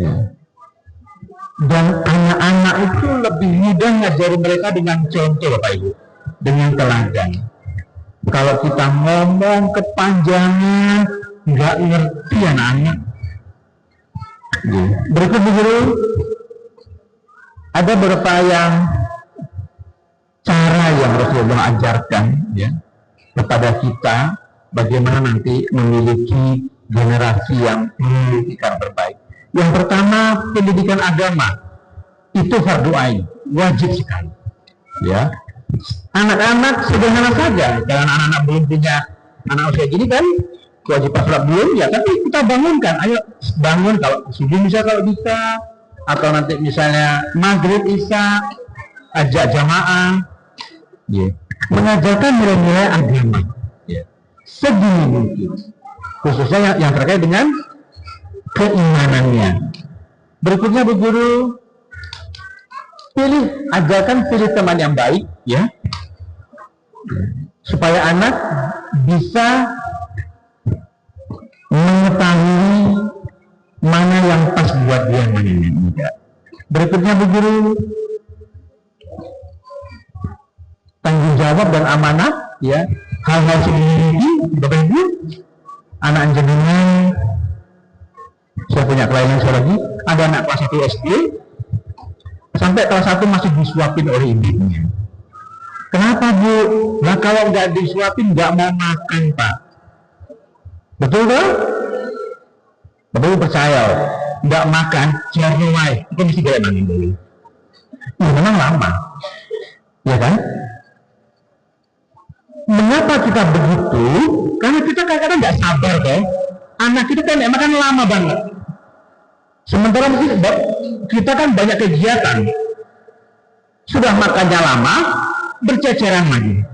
Ya. Dan anak-anak itu lebih mudah ngajari mereka dengan contoh Bapak Ibu, dengan teladan. Kalau kita ngomong kepanjangan, nggak ngerti anak-anak. Berikut Guru, ada beberapa cara yang Rasulullah ajarkan ya kepada kita bagaimana nanti memiliki generasi yang pendidikan terbaik. Yang pertama, pendidikan agama itu fardu ain, wajib sekali. Ya, anak-anak sederhana saja. Kalau anak-anak belum punya anak usia gini kan kewajiban sholat belum ya, tapi kita bangunkan. Ayo bangun kalau subuh bisa kalau bisa, atau nanti misalnya maghrib isya ajak jamaah. Ya. Mengajarkan nilai-nilai agama. Ya. Sedini mungkin. Khususnya yang terkait dengan keimanannya. Berikutnya Bu Guru, ajarkan pilih teman yang baik ya, supaya anak bisa mengetahui mana yang pas buat dia, mana yang tidak. Berikutnya Bu Guru, tanggung jawab dan amanah ya, hal-hal seperti ini Bapak Ibu, anak jenengan. Saya punya klien saya lagi, ada anak kelas 1 SD sampai kelas 1 masih disuapin oleh ibunya. Kenapa Bu? Nah kalau nggak disuapin nggak mau makan Pak. Betul kan? Bapak Ibu percaya, nggak makan jarwai itu mesti gak nangis dulu. Ya memang lama, ya kan? Mengapa kita begitu? Karena kita kadang-kadang nggak sabar deh. Anak kita kan makan lama banget. Sementara mungkin kita kan banyak kegiatan. Sudah makannya lama, berceceran lagi.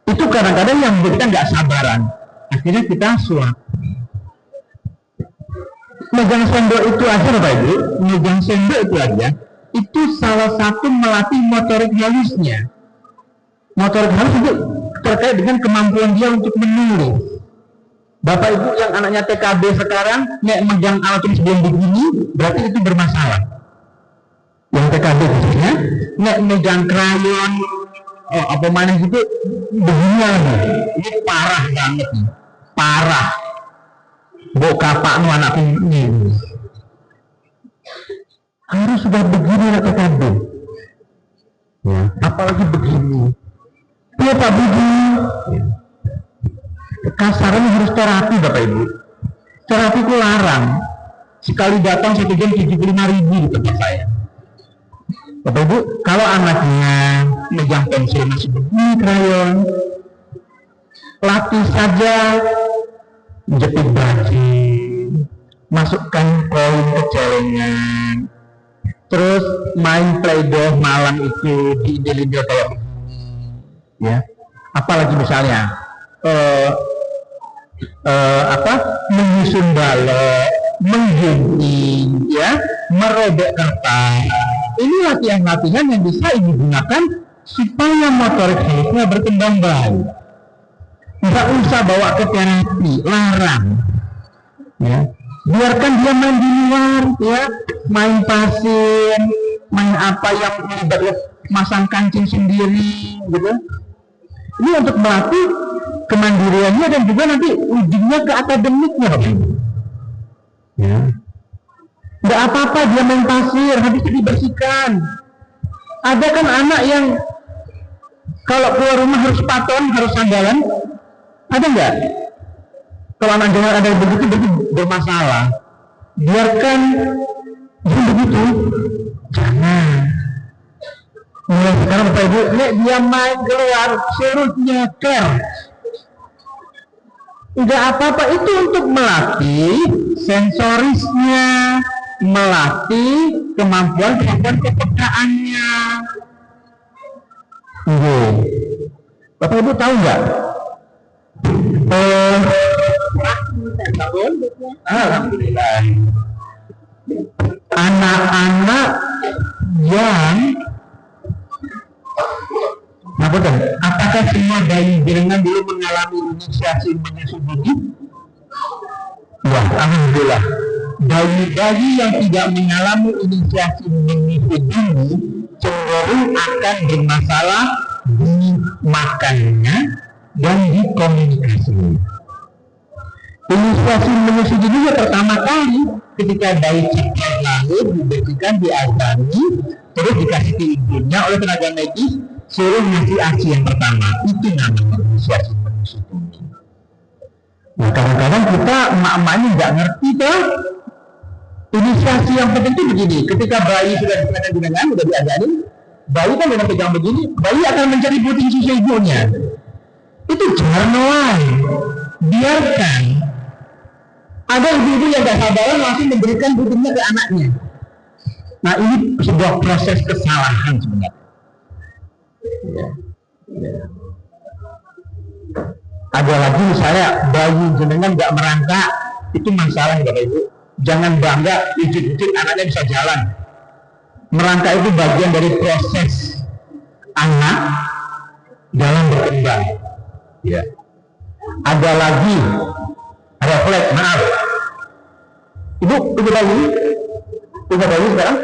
Itu kadang-kadang yang membuat kita nggak sabaran. Akhirnya kita suap. Megang sendok itu aja Bapak Ibu, megang sendok itu aja, itu salah satu melatih motorik halusnya. Motorik halus itu terkait dengan kemampuan dia untuk menulis. Bapak Ibu yang anaknya TKB sekarang nek megang alat tulis belum begini, berarti itu bermasalah. Yang TKB khususnya nek megang krayon apa mana gitu begini lagi. Ini parah banget nih. Parah. Boka pak nu anak ini. Harus sudah begini anak TKB. Ya, apalagi begini. Ya Pak Budi. Ya. Kasarnya harus terapi Bapak Ibu. Terapi itu larang. Sekali datang 1 jam 75.000 di tempat saya. Bapak Ibu, kalau anaknya megang pensil masih begini krayon, latih saja, jepit baju, masukkan koin ke celengan, terus main play-doh malam itu diinjil-injil kayak begini, ya. Apalagi misalnya menyusun balok, menggunting, ya, merobek kertas. Ini latihan-latihan yang bisa ibu gunakan supaya motorik halusnya berkembang baik. Nggak usah bawa ke terapi, larang. Ya, biarkan dia main di luar, ya, main pasir, main apa yang melibatkan masang kancing sendiri, gitu. Ini untuk melatih kemandiriannya dan juga nanti ujungnya ke akademiknya, ya. Nggak apa-apa dia main pasir, habis itu dibersihkan. Ada kan anak yang kalau keluar rumah harus paton, harus sandalan. Ada nggak? Kalau anak jangan ada begitu berarti bermasalah. Biarkan begitu. Jangan. Mulai sekarang Bapak Ibu, nek dia main keluar, suruh nyeker. Enggak apa-apa, itu untuk melatih sensorisnya, melatih kemampuan kepekaannya. Bapak Ibu tahu nggak? Alhamdulillah. Anak-anak yang apakah semua bayi jenengan dulu mengalami inisiasi menyusui gigi? Wah, alhamdulillah. Bayi-bayi yang tidak mengalami inisiasi menyusui gigi cenderung akan bermasalah di makannya dan di komunikasi. Inisiasi inisiasi menyusui juga pertama kali ketika bayi cepat lahir dibersihkan, diazani, terus dikasih ke ibunya oleh tenaga medis, suruh ngasih ASI yang pertama. Itu namanya inisiasi menyusui. Nah, kadang-kadang kita emak-emaknya nggak ngerti tuh. Inisiasi yang penting itu begini, ketika bayi sudah digunakan jenengan, sudah diazani, bayi kan dengan pegang begini, bayi akan mencari puting susu ibunya. Itu jangan, biarkan. Ada ibu-ibu yang gak sabaran langsung memberikan putingnya ke anaknya. Nah, ini sebuah proses kesalahan sebenarnya. Ada lagi misalnya bayi jenengan gak merangkak, itu masalah ya Bapak Ibu. Jangan bangga wujud-wujud anaknya bisa jalan. Merangkak itu bagian dari proses anak dalam berkembang. Ya. Ada lagi refleks, maaf. Ibu bayi sekarang,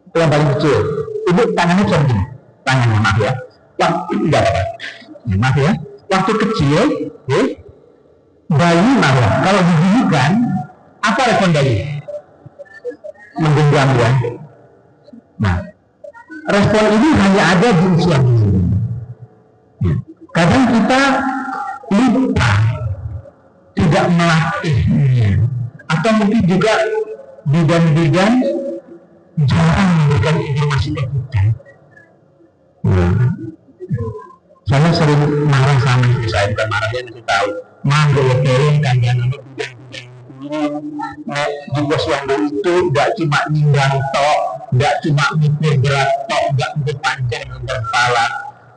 itu yang paling kecil. Ibu tangannya begini, tangannya maaf ya. Tidak apa-apa. Maaf ya. Waktu kecil, bayi malah kalau diginikan, apa respon bayi? Menggenggam ya. Nah, respon ini hanya ada di usia ini. Kadang kita lupa, tidak melatihnya, atau mungkin juga bidan-bidan jarang memberikan informasi ke kita. Saya sering marah sama istri saya, bukan marah, dia nanti tahu. Mangga ya keren kan yang nama bidan-bidan di posyandu itu gak cuma nimbang tok, gak cuma mikir berat tok, gak mikir panjang dan kepala.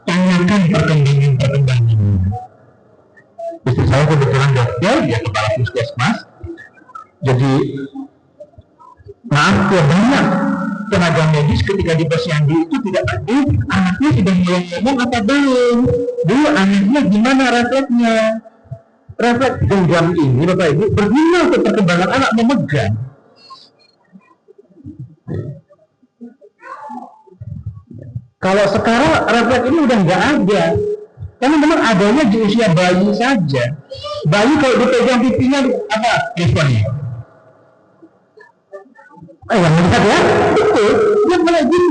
Tanyakan perkembangan. Istri saya kebetulan dokter, dia kepala puskesmas. Jadi maaf ya, banyak tenaga medis ketika di posyandu itu tidak tahu anaknya sudah mulai ngomong apa belum. Dulu anaknya gimana refleksnya. Refleks genggam ini Bapak Ibu berguna untuk perkembangan anak memegang. Kalau sekarang refleks ini udah nggak ada, karena memang adanya di usia bayi saja. Bayi kalau dipegang pipinya apa responnya? Yang melihat ya, betul, dia mulai gini.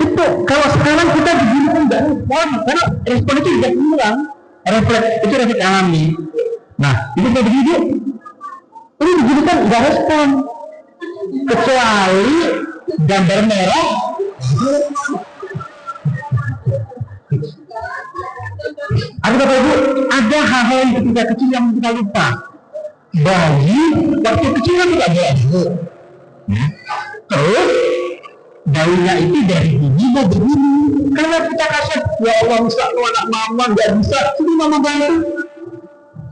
Itu kalau sekarang kita begini kan nggak respon, karena respon itu tidak hilang. Refleks itu refleks alami. Nah, itu kayak begini, ini begini kan nggak respon, kecuali gambar merah. Ada Bapak Ibu, ada hal-hal yang ketika kecil yang kita lupa. Bayi waktu kecil kan tidak ada. Terus bayinya itu dari gigi mau begini. Karena kita kasih, ya Allah Ustaz, anak mama nggak bisa, jadi mama bantu.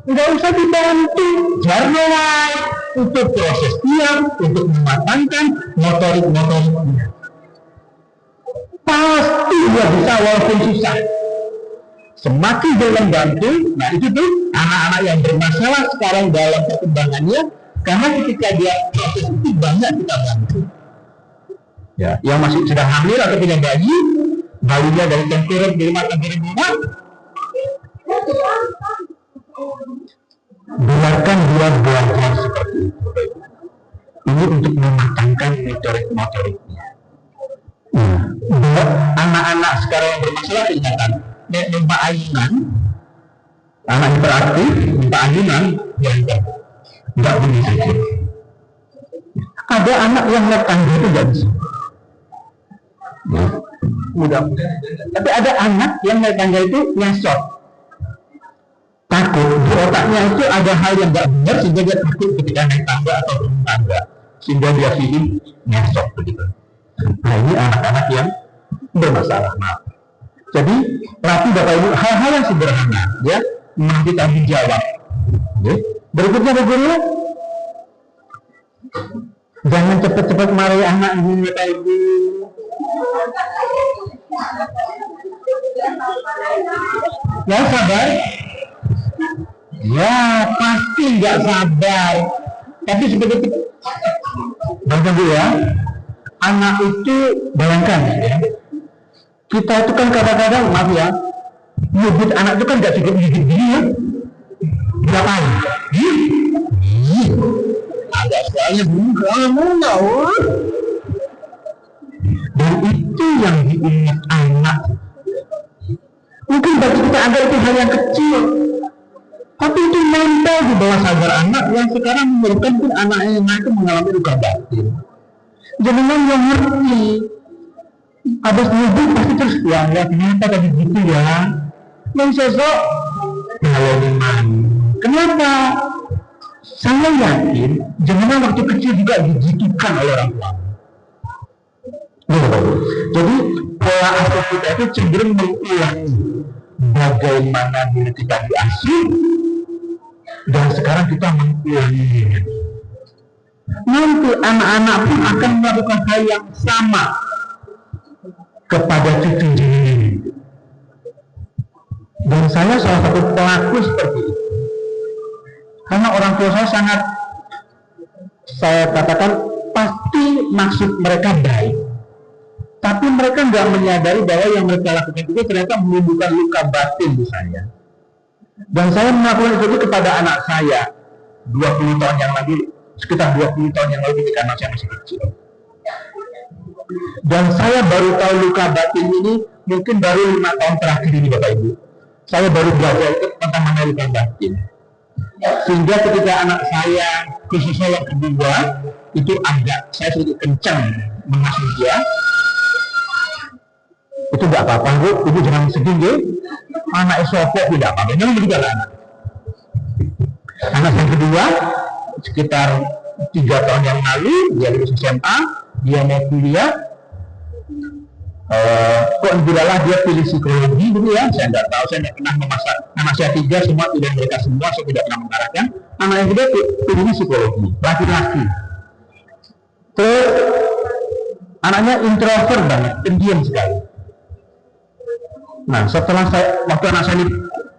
Nggak usah dibantu, jarnoai untuk proses diam, untuk mematangkan motorik-motoriknya. Pasti dia bisa walaupun susah. Semakin dia membantu, nah itu tuh anak-anak yang bermasalah sekarang dalam perkembangannya, karena ketika dia proses itu banyak kita bantu. Ya, yang masih sedang hamil atau punya bayi, bayinya dari tengkurap di rumah, biarkan dia belajar seperti itu. Ini untuk mematangkan motorik-motoriknya. Anak-anak sekarang yang bermasalah ingatan, minta ayunan, anak hiperaktif, minta ayunan, ya enggak boleh saja. Ada anak yang naik tangga itu enggak bisa. Mudah-mudahan. Tapi ada anak yang naik tangga itu nyesot. Takut di otaknya itu ada hal yang enggak benar sehingga dia takut ketika naik tangga atau turun tangga, sehingga dia feeling nyesot begitu. Nah, ini anak-anak yang bermasalah. Maaf. Jadi latih Bapak Ibu hal-hal yang sederhana, ya, menjadi tanggung jawab. Ya. Berikutnya Bapak Ibu, jangan cepat-cepat marahi anak ini Bapak Ibu. Ya sabar. Ya pasti nggak sabar. Tapi seperti itu, Bapak Ibu ya, anak itu bayangkan ya. Kita itu kan kadang-kadang, maaf ya, nyubit anak itu kan gak cukup gigit gini ya. ngapain? Ada soalnya kamu tahu. Dan itu yang diingat anak. Mungkin bagi kita ada itu hal yang kecil, tapi itu nempel di bawah sadar anak yang sekarang menyebabkan pun anaknya itu mengalami luka batin. Jangan yang ngerti. Habis nyebut pasti terus ya ternyata tadi gitu ya. Yang sosok pengalaman. Kenapa? Saya yakin jangan waktu kecil juga digitukan oleh orang tua. Jadi pola asuh kita itu cenderung mengulangi bagaimana diri kita diasuh dan sekarang kita mengulanginya. Nanti anak-anak pun akan melakukan hal yang sama kepada cucu ini. Dan saya salah satu pelaku seperti itu. Karena orang tua saya sangat, saya katakan pasti maksud mereka baik, tapi mereka nggak menyadari bahwa yang mereka lakukan itu ternyata menimbulkan luka batin di saya. Dan saya melakukan itu kepada anak saya 20 tahun yang lalu, sekitar 20 tahun yang lalu ketika anak saya masih kecil. Dan saya baru tahu luka batin ini mungkin baru 5 tahun terakhir ini Bapak Ibu. Saya baru belajar itu tentang mana luka batin. Sehingga ketika anak saya khususnya yang kedua itu agak saya sedikit kencang mengasuh dia, itu tidak apa-apa Bu, ibu jangan sedih ya, anak sopok tidak apa-apa, jangan begitu lah. Anak yang kedua sekitar 3 tahun yang lalu dia lulus SMA, dia mau kuliah, kok alhamdulillah dia pilih psikologi gitu ya, saya nggak tahu, saya nggak pernah memasak anak saya 3 semua pilihan mereka semua, saya tidak pernah mengarahkan. Anak yang kedua pilih psikologi, laki-laki. Terus anaknya introvert banget, pendiam sekali. Nah setelah waktu anak saya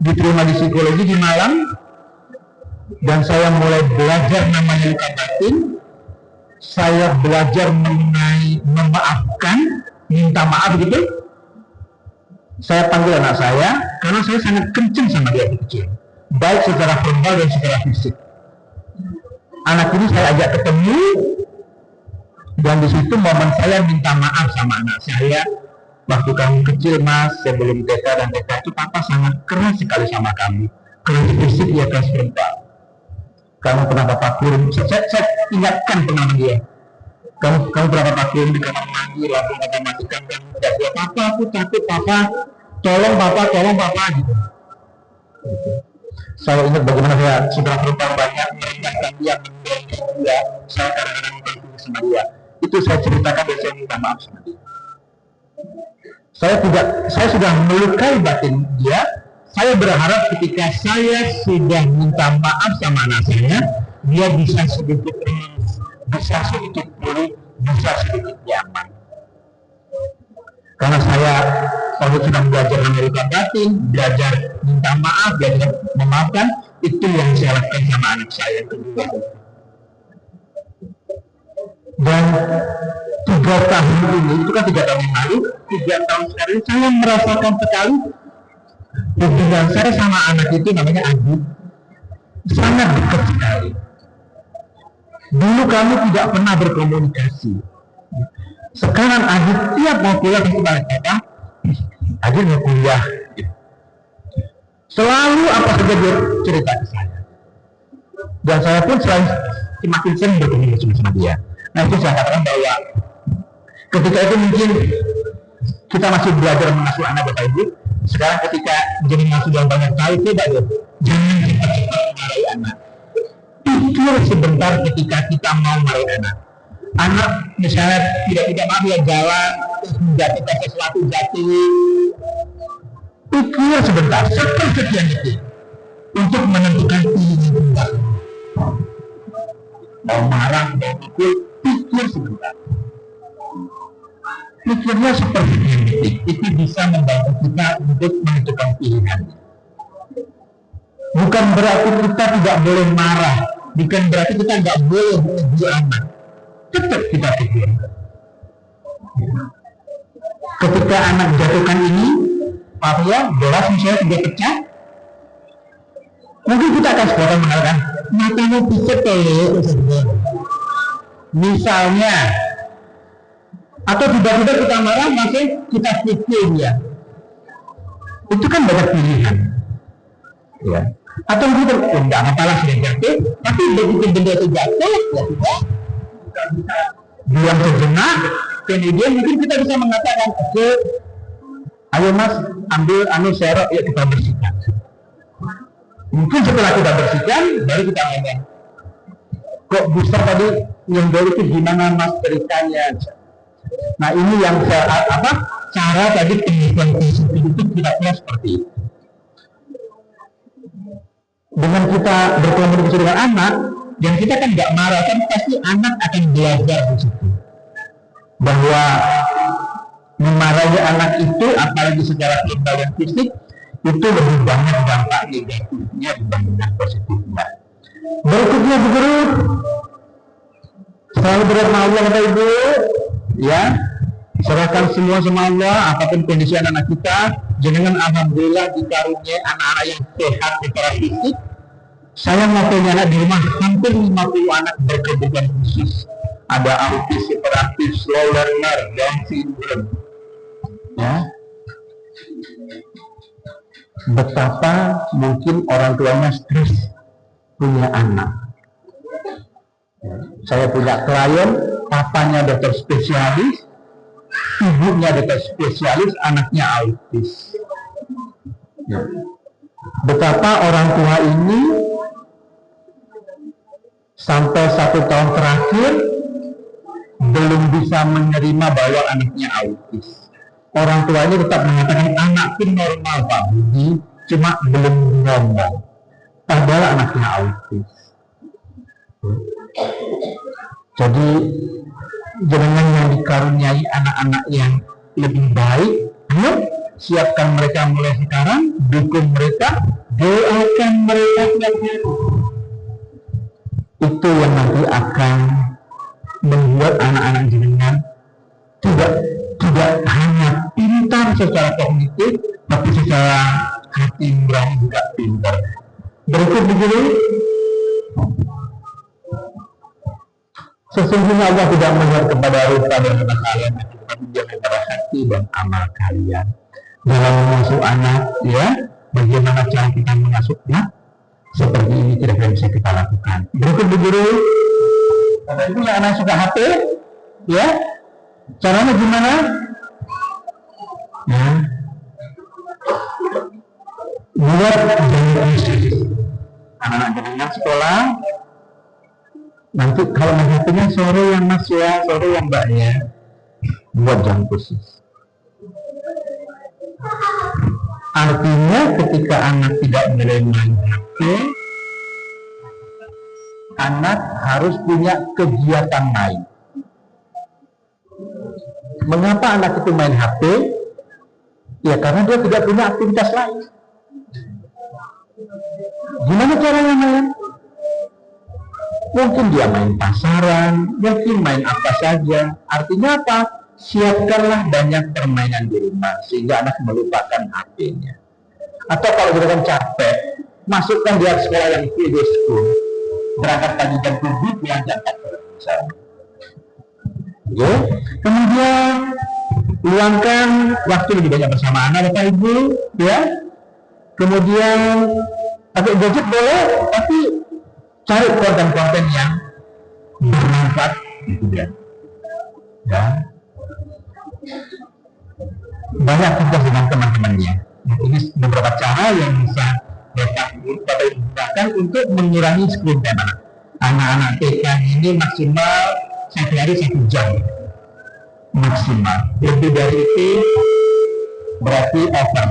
diterima di psikologi di Malang dan saya mulai belajar namanya luka batin, saya belajar mengenai memaafkan, minta maaf gitu. Saya panggil anak saya karena saya sangat kenceng sama dia kecil, baik secara verbal dan secara fisik. Anak ini saya ajak ketemu dan di situ momen saya minta maaf sama anak saya. Waktu kamu kecil Mas, sebelum TK dan TK itu papa sangat keras sekali sama kamu, keras fisik ya, keras verbal. Kamu pernah papa kurung, saya ingatkan pengalaman dia. Kamu pernah papa kurung di kamar mandi, lalu papa matikan dan tidak dia papa, aku takut papa, tolong papa gitu. Saya ingat bagaimana saya sudah berubah banyak merendahkan dia, mendorong dia, saya kadang-kadang bertemu sama dia. Itu saya ceritakan dan saya minta maaf sama dia. Saya sudah melukai batin dia. Saya berharap ketika saya sudah minta maaf sama anak saya, dia bisa sedikit rilis, bisa sedikit pulih, bisa sedikit nyaman. Karena saya kalau sudah belajar melukai batin, belajar minta maaf, belajar memaafkan, itu yang saya lakukan sama anak saya kedua. Dan 3 tahun ini, itu kan 3 tahun yang lalu, 3 tahun sekarang saya merasakan sekali hubungan saya sama anak itu namanya Adi sangat dekat sekali. Dulu kami tidak pernah berkomunikasi. Sekarang Adi tiap mau kuliah pasti balik apa? Adi mau kuliah. Selalu apa saja dia cerita ke saya. Dan saya pun selalu semakin sering berkomunikasi sama dia. Nah itu saya katakan bahwa ketika itu mungkin kita masih belajar mengasuh anak Bapak Ibu. Sekarang ketika jenengan sudah banyak tahu, coba ya, jangan cepat-cepat marahi anak. Pikir sebentar ketika kita mau marahi anak. Anak misalnya tidak maaf ya jalan, terus menjatuhkan sesuatu jatuh. Pikir sebentar, sekian detik untuk menentukan pilihan. Mau marah, mau pukul, pikir sebentar. Pikirnya seperti ini, itu bisa membantu kita untuk menentukan pilihan. Bukan berarti kita tidak boleh marah, bukan berarti kita tidak boleh menegur anak. Tetap kita pikir. Ketika anak jatuhkan ini, Pak ya, gelas misalnya sudah pecah, Mungkin kita akan spontan mengatakan matanya picet misalnya, atau tiba-tiba kita marah masih kita pikir ya, itu kan banyak pilihan ya. Atau kita enggak apa-apa sudah jatuh, tapi begitu benda itu jatuh ya sudah diam sejenak, kemudian mungkin kita bisa mengatakan oke, ayo mas ambil serok, ya kita bersihkan. Mungkin setelah kita bersihkan baru kita ngomong, kok bisa tadi yang dari itu gimana mas berikannya. Nah ini yang cara tadi pendidikan itu kira-kira seperti itu. Dengan kita berkomunikasi dengan anak, dan kita kan nggak marah, kan pasti anak akan belajar di situ bahwa memarahi anak itu, apalagi secara verbal dan fisik, itu lebih banyak dampak negatifnya dibandingkan positifnya. Berikutnya guru, selalu berdoa Allah kata ibu, ya, serahkan semua sama Allah, apapun kondisi anak-anak kita. Jangan alhamdulillah dikaruniai anak-anak yang sehat secara fisik. Saya mempunyai anak di rumah hampir 50 anak berkebutuhan khusus. Ada autis, hiperaktif, slow learner, Down syndrome. Ya. Betapa mungkin orang tuanya stres punya anak. Saya punya klien, papanya dokter spesialis, ibunya dokter spesialis, anaknya autis. Ya. Betapa orang tua ini sampai 1 tahun terakhir belum bisa menerima bahwa anaknya autis. Orang tua ini tetap mengatakan anakku normal Pak Budi, cuma belum ngomong. Padahal anaknya autis. Jadi jangan yang dikaruniai anak-anak yang lebih baik, ayo siapkan mereka mulai sekarang, dukung mereka, doakan mereka setiap. Itu yang nanti akan membuat anak-anak jenengan tidak hanya pintar secara kognitif, tapi secara hati nurani juga pintar. Berikut begini, sesungguhnya Allah tidak melihat kepada rupa dan kata kalian, tapi dia kepada hati dan amal kalian. Dalam mengasuh anak, ya, bagaimana cara kita mengasuhnya? Seperti ini kira-kira bisa kita lakukan. Berikut begini, kata itu yang anak suka HP, ya, caranya gimana? Ya, buat jam khusus. Anak-anak jenengan sekolah, nanti kalau HP-nya sore yang mas ya, sore yang mbak ya, buat jam khusus. Artinya ketika anak tidak menerima HP, anak harus punya kegiatan lain. Mengapa anak itu main HP? Ya karena dia tidak punya aktivitas lain. Gimana caranya main? Mungkin dia main pasaran, mungkin main apa saja. Artinya apa? Siapkanlah banyak permainan di rumah sehingga anak melupakan HP-nya. Atau kalau kita kan capek, masukkan dia ke sekolah yang video school, berangkat pagi jam 7, pulang jam 4 misalnya. Oke. Kemudian luangkan waktu lebih banyak bersama anak Bapak Ibu, ya. Kemudian pakai gadget boleh, tapi cari konten-konten yang bermanfaat, gitu ya. Ya. Banyak tugas dengan teman-temannya. Ini beberapa cara yang bisa Bapak Ibu gunakan untuk mengurangi screen time anak. Anak-anak TK ini maksimal 1 hari 1 jam maksimal. Lebih dari itu berarti over.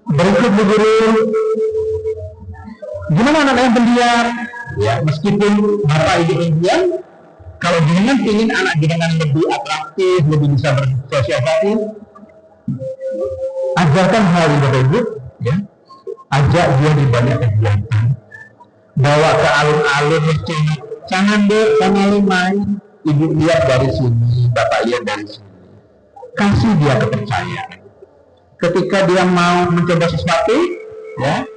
Berikut begini, gimana anak yang pendiam? Ya, meskipun Bapak Ibu pendiam, kalau jenengan ingin anak jenengan lebih atraktif, lebih bisa bersosialisasi, ajarkan hal yang berbeda, ya. Ajak dia di banyak kegiatan, bawa ke alun-alun, jangan deh sama main, ibu lihat dari sini, bapak lihat dari sini, kasih dia kepercayaan. Ketika dia mau mencoba sesuatu, ya,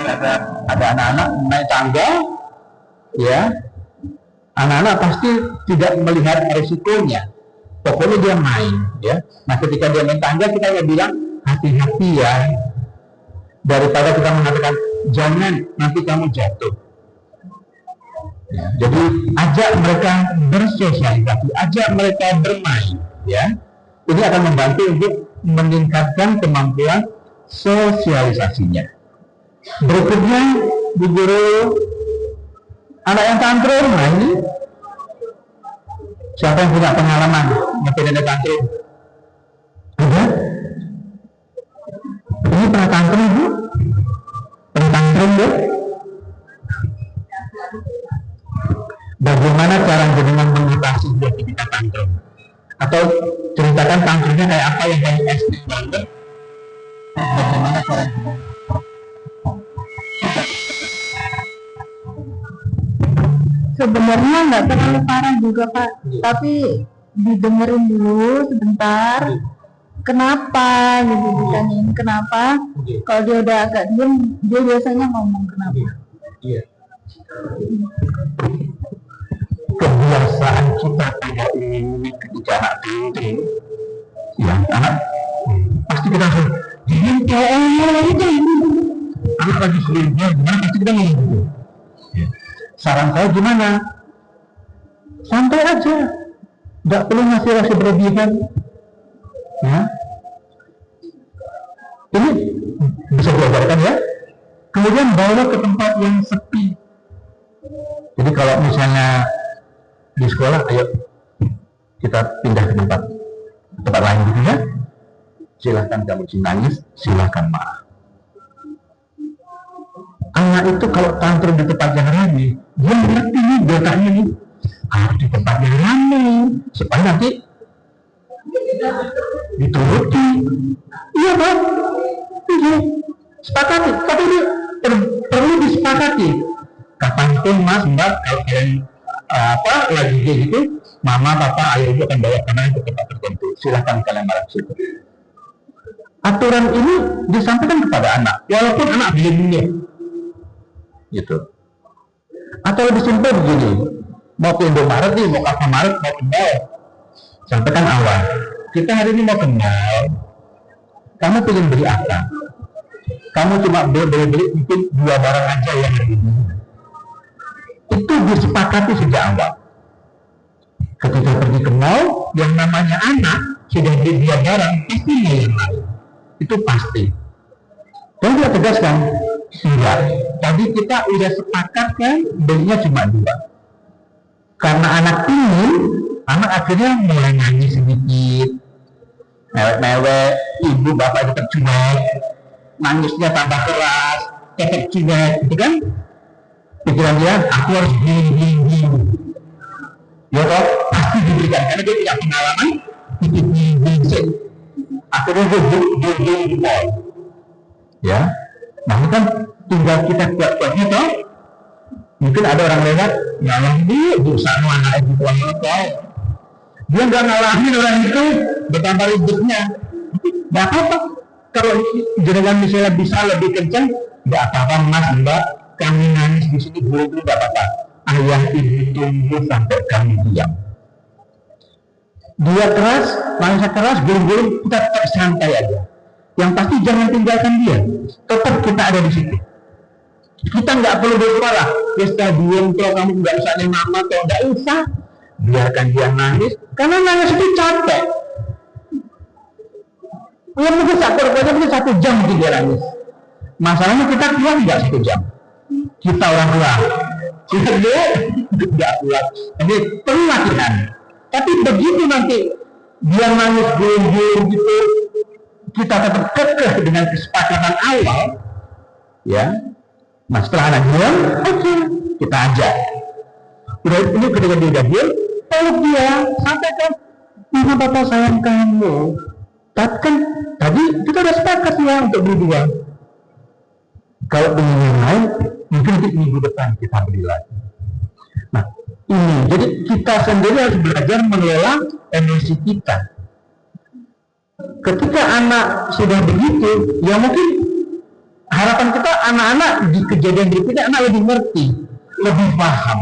ada anak-anak naik tangga, ya, anak-anak pasti tidak melihat resikonya. Pokoknya dia main, ya. Nah, ketika dia main tangga, kita ya bilang hati-hati ya, daripada kita mengatakan jangan nanti kamu jatuh. Ya, jadi ajak mereka bersosialisasi, ajak mereka bermain, ya. Ini akan membantu untuk meningkatkan kemampuan sosialisasinya. Berikutnya, Bu Guru, anak yang tantrum, nah ini siapa yang punya pengalaman ngepen anak tantrum? Ada? Ini pernah tantrum, Bu? Pernah tantrum, Bu? Bagaimana cara jenengan mengatasi dia ketika tantrum? Atau ceritakan tantrumnya kayak apa yang kayak SD banget? Bagaimana cara? Sebenarnya nggak terlalu parah juga Pak, tapi didengerin dulu sebentar. Kenapa? Gitu ditanyain kenapa. Kalau dia udah agak diem, dia biasanya ngomong kenapa. Iya. Kebiasaan kita tidak ini ketika anak tantrum, ya anak pasti kita langsung anak lagi selingkuh, gimana pasti kita ngomong gitu. Saran saya gimana? Santai aja, nggak perlu ngasih rasa berlebihan. Ya, ini bisa diajarkan ya. Kemudian bawa ke tempat yang sepi. Jadi kalau misalnya di sekolah, ayo kita pindah ke tempat lain gitu ya. Silahkan kamu nangis, silahkan marah. Anak itu kalau tantrum di tempat yang ramai, dia ngerti nih datanya nih harus di tempat yang ramai supaya nanti dituruti. Iya Pak, iya, sepakati. Tapi ini perlu disepakati. Kapanpun Mas, Mbak, kalau kalian lagi kayak gitu, Mama, Papa, Ayah, Ibu akan bawa kalian ke tempat tertentu. Silahkan kalian marah situ. Aturan ini disampaikan kepada anak, walaupun anak belum punya. Gitu. Atau lebih simpel begini, mau ke Indomaret nih, mau ke Alfamaret, mau ke mall, sampaikan awal, kita hari ini mau ke mall, kamu pengen beli apa? Kamu cuma beli mungkin 2 barang aja yang hari ini. Itu disepakati sejak awal. Ketika pergi ke mall, yang namanya anak sudah beli 2 barang, pasti yang lain. Itu pasti. Dan dia tegaskan, enggak. Tadi kita udah sepakat kan, belinya cuma 2. Karena anak ini, anak akhirnya mulai nangis sedikit, mewek-mewek, ibu bapak itu tercuek, nangisnya tambah keras, tetap cuek, gitu kan? Pikiran dia, aku harus gini. Ya toh, pasti diberikan karena dia tidak pengalaman, akhirnya dia di mall. Ya, nah ini kan tinggal kita buat-buatnya toh. Mungkin ada orang lewat, ngalah dia, dosa anak itu tuang apa? Dia nggak ngalahin orang itu, bertambah ribetnya. Nggak apa-apa. Kalau jenengan misalnya bisa lebih kencang, nggak apa-apa Mas, Mbak, kami nangis di sini dulu nggak apa-apa. Ayah ibu tunggu sampai kami diam. Dia keras, nangis keras, gulung-gulung, kita tetap santai aja. Yang pasti jangan tinggalkan dia. Tetap kita ada di situ. Kita nggak perlu bersuara. Ya sudah diam, kalau kamu nggak usah nih mama, kalau nggak usah, biarkan dia nangis. Karena nangis itu capek. Ya mungkin mungkin 1 jam dia nangis. Masalahnya kita keluar nggak 1 jam. Kita orang tua. Kita nggak keluar. Jadi perlu latihan. Tapi begitu nanti dia nangis gulung-gulung gitu, kita tetap kekeh dengan kesepakatan awal, ya. Nah setelah anak diam, oke, kita ajak. Udah ini ketika dia udah diam, peluk dia, sampaikan, Mama Papa sayang kamu. Tapi kan tadi kita udah sepakat ya untuk beli 2. Kalau ingin yang lain, mungkin nanti minggu depan kita beli lagi. Nah ini, jadi kita sendiri harus belajar mengelola emosi kita. Ketika anak sudah begitu, ya mungkin harapan kita anak-anak di kejadian berikutnya anak lebih ngerti, lebih paham.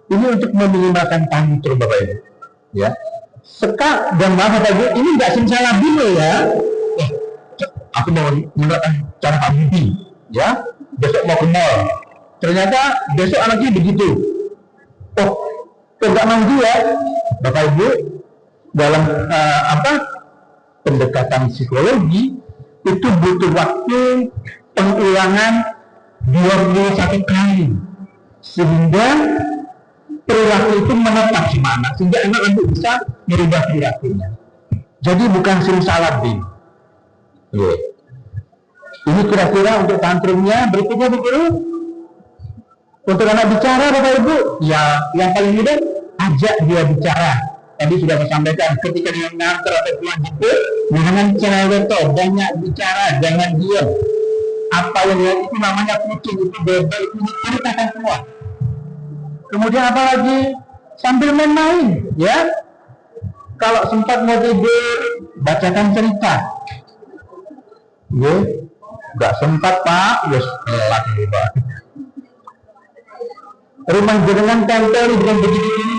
Ini untuk meminimalkan tantrum Bapak Ibu. Ya. Dan maaf Bapak Ibu, ini nggak simsalabim loh ya. Aku mau menerapkan cara Pak Budi, ya. Besok mau ke mall. Ternyata besok anaknya begitu. Oh, nggak mau dia. Bapak Ibu, dalam pendekatan psikologi itu butuh waktu pengulangan 21 kali sehingga perilaku itu menetap sama anak, sehingga anak nanti bisa merubah perilakunya. Jadi bukan simsalabim. Ini kira-kira untuk tantrumnya. Berikutnya Bu Guru, untuk anak bicara Bapak Ibu, ya yang paling mudah ajak dia bicara. Tadi sudah saya sampaikan, ketika dia nganter atau pulang gitu, jangan cerewet, banyak bicara, jangan diam. Apa yang dia itu namanya kucing, itu bebek, itu ceritakan semua. Kemudian apa lagi? Sambil main-main, ya. Kalau sempat mau tidur, bacakan cerita. Ya, nggak sempat Pak, ya telat Pak. Rumah jenengan tempel dengan begini-begini.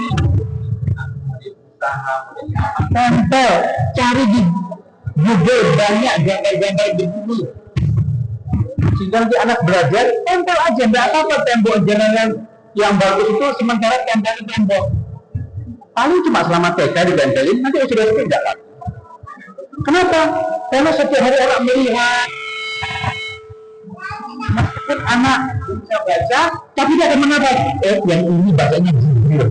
Tempel, cari di Google banyak gambar-gambar begini. Sehingga nanti anak belajar, tempel aja, nggak apa-apa tembok jenengan yang bagus itu sementara tempelin tembok. Paling cuma selama TK ditempelin, nanti sudah tidak lagi. Kenapa? Karena setiap hari orang melihat. Meskipun anak bisa baca, tapi dia akan menghafal. Yang ini bacanya Jibril.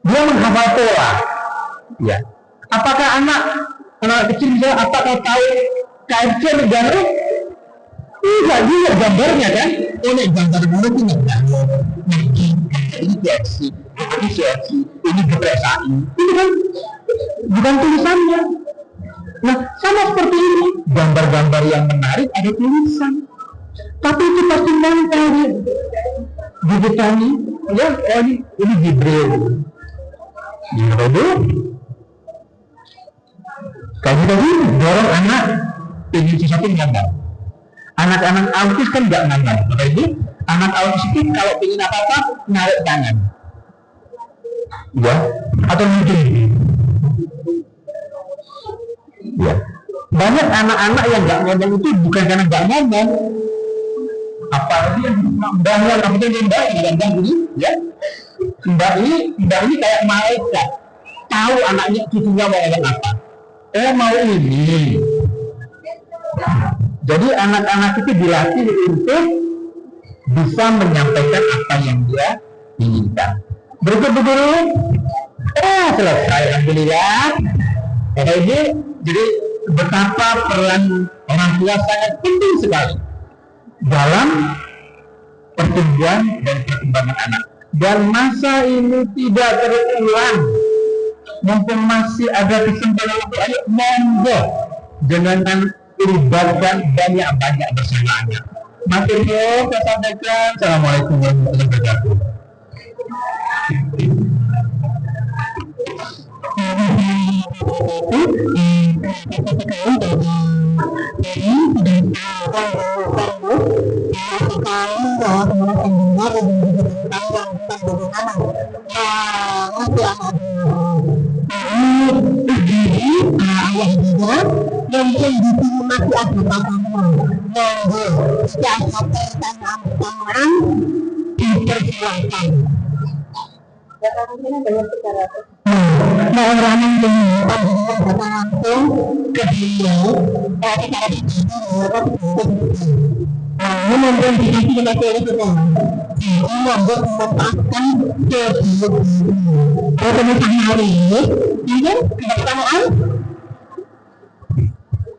Dia menghafal pola. Ya. Apakah anak kecil misalnya, apakah tahu KFC negara? Tidak, dia gambarnya kan. Ini gambar mana itu negara. Ini KFC, ini KFC, ini geprek sa'i. Ini kan bukan tulisannya. Nah, sama seperti ini, gambar-gambar yang menarik ada tulisan, tapi itu pasti nempel di petani. Ya, ini Jibril. Jibril. Kamu tadi dorong anak ingin sesuatu gambar. Anak-anak autis kan nggak gambar. Jadi anak autis itu kalau ingin apa-apa narik tangan, ya, atau mungkin. Ya. Banyak anak-anak yang nggak ngomong itu bukan karena nggak ngomong, apalagi yang mbahnya rambutnya mbak ini, ya, mbak ini kayak malaikat, tahu anaknya cucunya mau ngomong apa, mau ini. Jadi anak-anak itu dilatih untuk bisa menyampaikan apa yang dia inginkan. Berikut Guru, selesai alhamdulillah. Ini jadi betapa peran orang tua sangat penting sekali dalam pertumbuhan dan perkembangan anak. Dan masa ini tidak terulang. Mumpung masih ada kesempatan untuk ayo monggo, jangan libatkan banyak-banyak bersama anak. Materi saya sampaikan. Assalamualaikum warahmatullahi wabarakatuh. Mungkin di sini masih ada makanan. Monggo, siapa tangan dipersilakan. Nah, orang yang datang langsung ke beliau, secara ini mungkin dikasih materi kita. Ini monggo memanfaatkan ke beliau. Kalau misalnya hari ini pertanyaan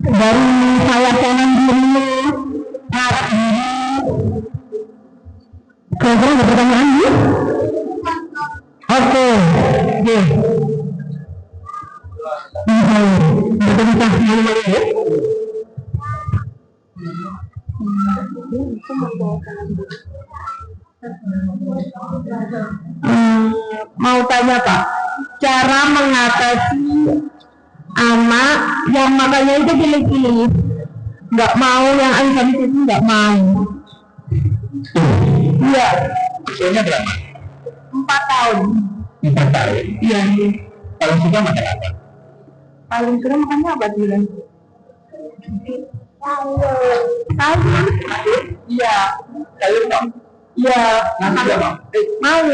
dari saya kanan dulu, arah ini. Kira-kira ada pertanyaan ini? Oke. Mau tanya Pak, cara mengatasi anak yang makanya itu pilih-pilih, nggak mau yang alifabet itu nggak mau, Iya, Usianya berapa? 4 tahun. 4 tahun. Iya. Paling suka makan apa? Paling sering makannya apa dia? Sayur. Iya. Sayur dong. Iya. Nasi nggak mau? Mau.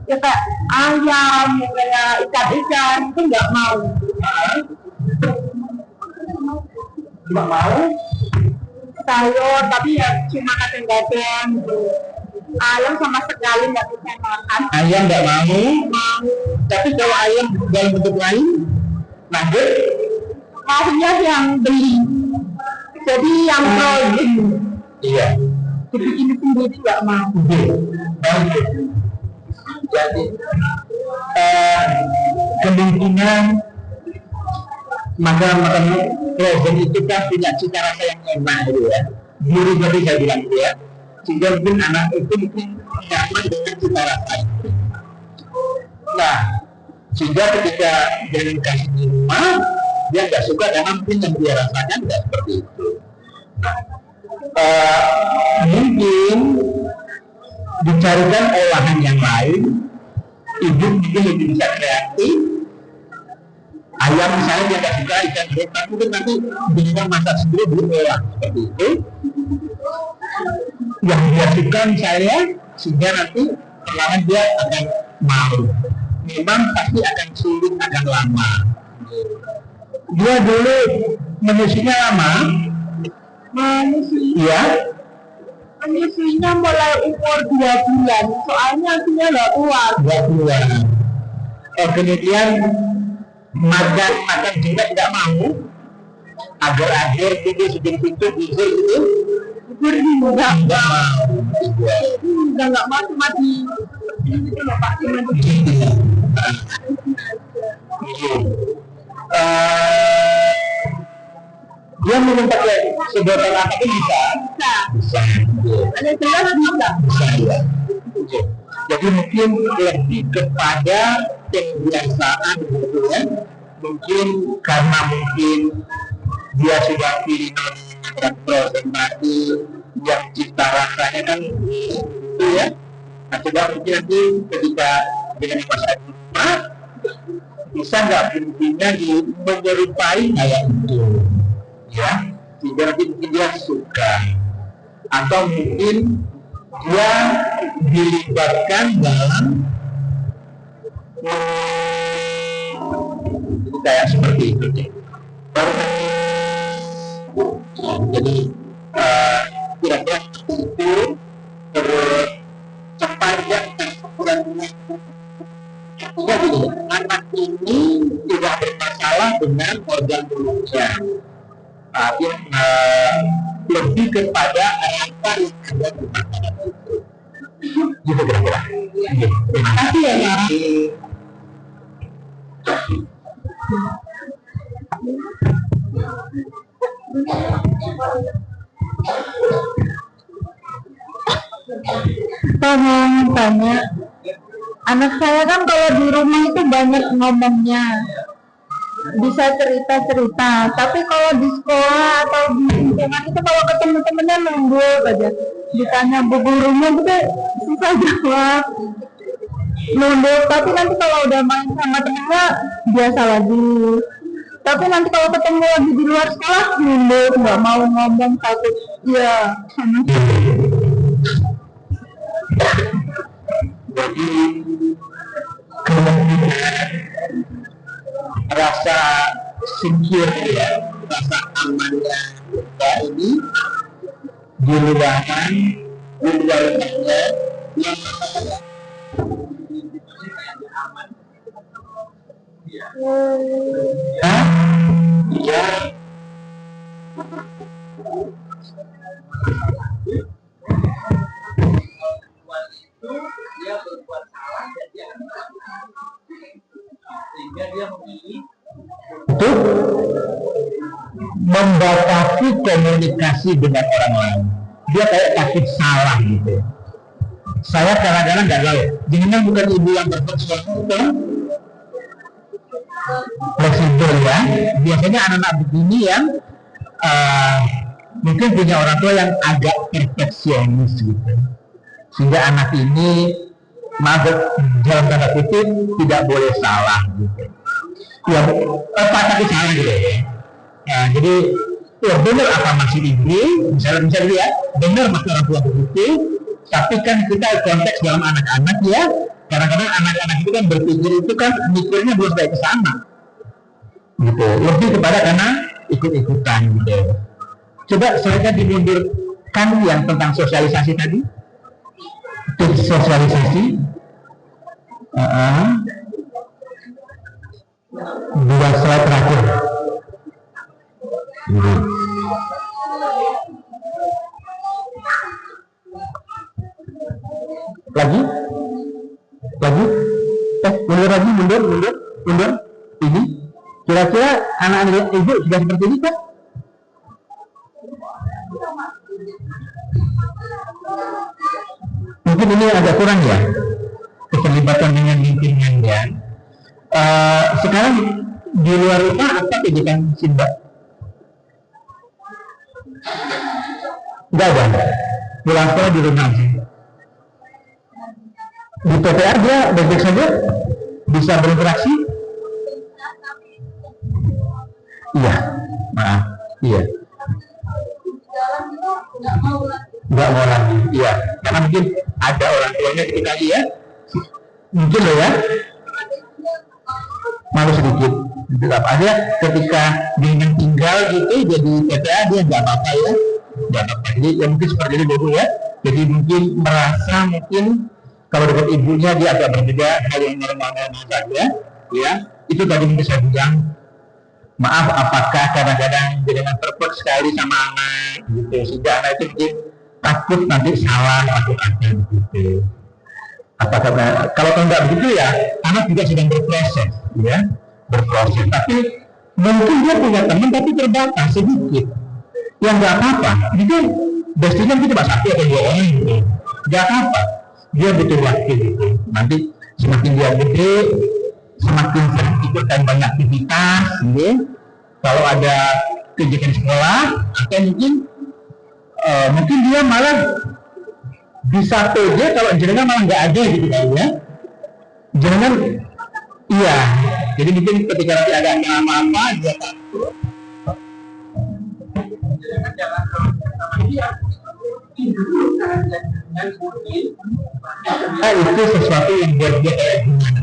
Ya kayak ayam, kayak ikan-ikan itu nggak mau. Cuma mau Sayur, tapi ya cuma kadang-kadang. Ayam sama sekali nggak bisa makan. ayam nggak mau. Tapi kalau ayam dalam bentuk lain, nugget, Maunya yang beli. Jadi yang frozen. iya. Dibikin sendiri nggak mau. Oke. Jadi kemungkinan makanan frozen itu kan punya cita rasa yang enak gitu ya. Gurih tadi saya bilang gitu ya. Sehingga mungkin anak itu mungkin nyaman dengan cita rasa itu. Nah, sehingga ketika dia dikasih di rumah, dia nggak suka karena mungkin yang dia rasakan nggak seperti itu. Mungkin dicarikan olahan yang lain, ibu mungkin lebih bisa kreatif. Ayam misalnya dia nggak suka ikan hidup, tapi mungkin nanti bisa masak sendiri diolah seperti itu. Yang dia suka misalnya, sehingga nanti perlahan dia akan mau. Memang pasti akan sulit, akan lama. Dia dulu menyusunya lama, iya. Menyusuinya mulai umur 2 bulan, soalnya asinya nggak kuat. 2 bulan. Kemudian makan juga tidak mau. Agar-agar gitu sedikit-sedikit gitu. Udah Tidak mau. nggak mau cuma di ini loh Pak, cuma di Dia minum pakai sedotan apa pun bisa. Bisa. ada jelas bisa. Bisa ya. Jadi mungkin lebih kepada kebiasaan gitu ya. Mungkin karena mungkin dia sudah pilih non frozen tadi yang cita rasanya kan itu ya. Nah, coba mungkin nanti ketika dengan masakan di rumah bisa nggak bumbunya menyerupai kayak itu ya, sehingga nanti mungkin dia suka, atau mungkin dia dilibatkan dalam jadi kayak seperti itu deh. Jadi kira-kira itu terus sepanjang ukurannya ya gitu, anak ini tidak bermasalah dengan organ tubuhnya, tapi lebih kepada apa yang ada di makanan itu. Gitu kira-kira. Terima kasih ya Pak. Mau tanya, anak saya kan kalau di rumah itu banyak ngomongnya, bisa cerita-cerita, tapi kalau di sekolah atau di lingkungan itu kalau ketemu temennya nunduk aja, ditanya bu gurunya juga susah jawab, nunduk. Tapi nanti kalau udah main sama temennya biasa lagi, tapi nanti kalau ketemu lagi di luar sekolah nunduk, nggak mau ngomong, takut ya sama. Jadi kemungkinan rasa secure ya, rasa amannya kita ini di ruangan, di luarnya yang ya dia berbuat salah dan dia akan sehingga dia memilih untuk membatasi komunikasi dengan orang lain. Dia kayak takut salah gitu. Saya kadang-kadang nggak tahu. Jangan bukan ibu yang berbuat sesuatu itu fleksibel ya. Biasanya anak-anak begini yang mungkin punya orang tua yang agak perfeksionis gitu, sehingga anak ini, maaf dalam tanda kutip, tidak boleh salah gitu. Ya, tapi salah gitu ya. Nah, jadi ya benar apa maksud ibu, misalnya ya, benar maksud orang tua begitu, tapi kan kita konteks dalam anak-anak ya, kadang-kadang anak-anak itu kan berpikir itu kan mikirnya belum sampai ke sana, gitu. Lebih kepada karena ikut-ikutan gitu. Coba saya dimundurkan yang tentang sosialisasi tadi, tips sosialisasi. Dua slide terakhir. Lagi, mundur. Ini kira-kira anak-anak ibu sudah seperti ini kan? Mungkin ini agak kurang ya, keterlibatan dengan lingkungan ya. Sekarang di luar rumah apa kegiatan Simba? Enggak ada. Pulang sekolah di rumah sih. Di PTA dia baik-baik saja, bisa berinteraksi. Iya, maaf, iya. Nggak mau lagi, iya. Karena mungkin ada orang tuanya ketika dia, mungkin loh ya, malu sedikit. Tetap aja ketika dia tinggal gitu, jadi PTA dia nggak apa-apa ya, nggak apa-apa. Jadi ya mungkin seperti itu dulu ya. Jadi mungkin merasa mungkin kalau dekat ibunya dia agak berbeda, hal yang normal-normal saja, ya. Itu tadi mungkin saya bilang. Maaf, apakah kadang-kadang dengan terpek sekali sama anak gitu, sehingga anak itu mungkin takut nanti salah atau apa gitu. Apakah kalau enggak begitu ya, anak juga sedang berproses, ya, berproses. Tapi mungkin dia punya teman tapi terbatas sedikit. Ya nggak apa-apa. Itu bestinya kita cuma satu atau dua orang gitu. Nggak apa-apa. Dia butuh waktu gitu. Nanti semakin dia gede, semakin sering ikut dan banyak aktivitas, gitu. Kalau ada kegiatan sekolah, atau mungkin dia malah bisa pede kalau jenengan malah nggak ada gitu kan ya. Jenengan, iya. Jadi mungkin ketika nanti ada apa-apa, dia takut. Jangan sama dia. Itu sesuatu yang buat dia kayak gimana?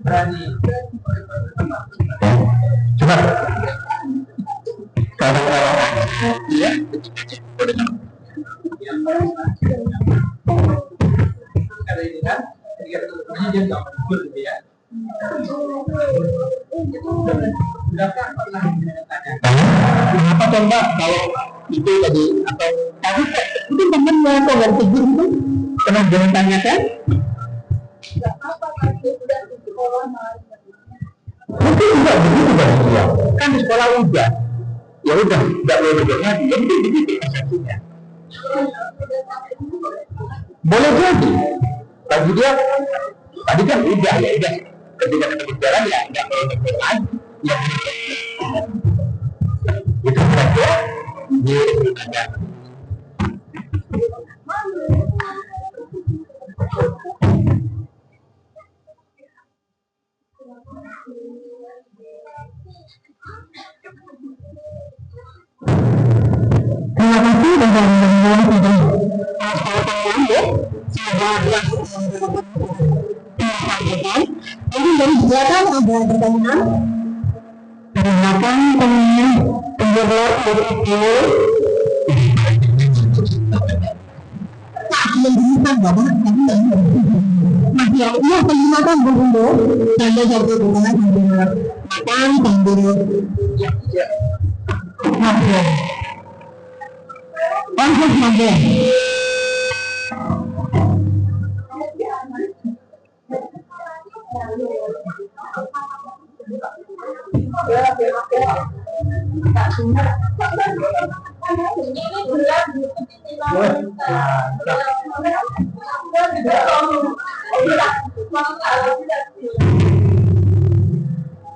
Berani. Coba. Kalau ya. Ada ini kan, ketika teman-temannya dia nggak mengukur gitu ya. Sudahkah pernah ditanya? Kenapa tuh Mbak kalau itu tadi atau tadi itu temennya kok nggak tegur itu pernah jangan tanyakan? Nggak apa pasti sudah di sekolah mungkin juga begitu kan dia kan di sekolah udah ya udah nggak boleh berjalan lagi ya mungkin begitu persepsinya. Boleh jadi bagi dia tadi kan udah ya udah ketika kita berjalan ya nggak boleh berjalan lagi ya itu saja dia bertanya. Terima kasih dan jadi dari kegiatan ada pertanyaan silakan teman-teman penjawab dari itu yang bisa bapak masih yang iya penjelasan begitu sampai satu bulan makan sambil masih konflik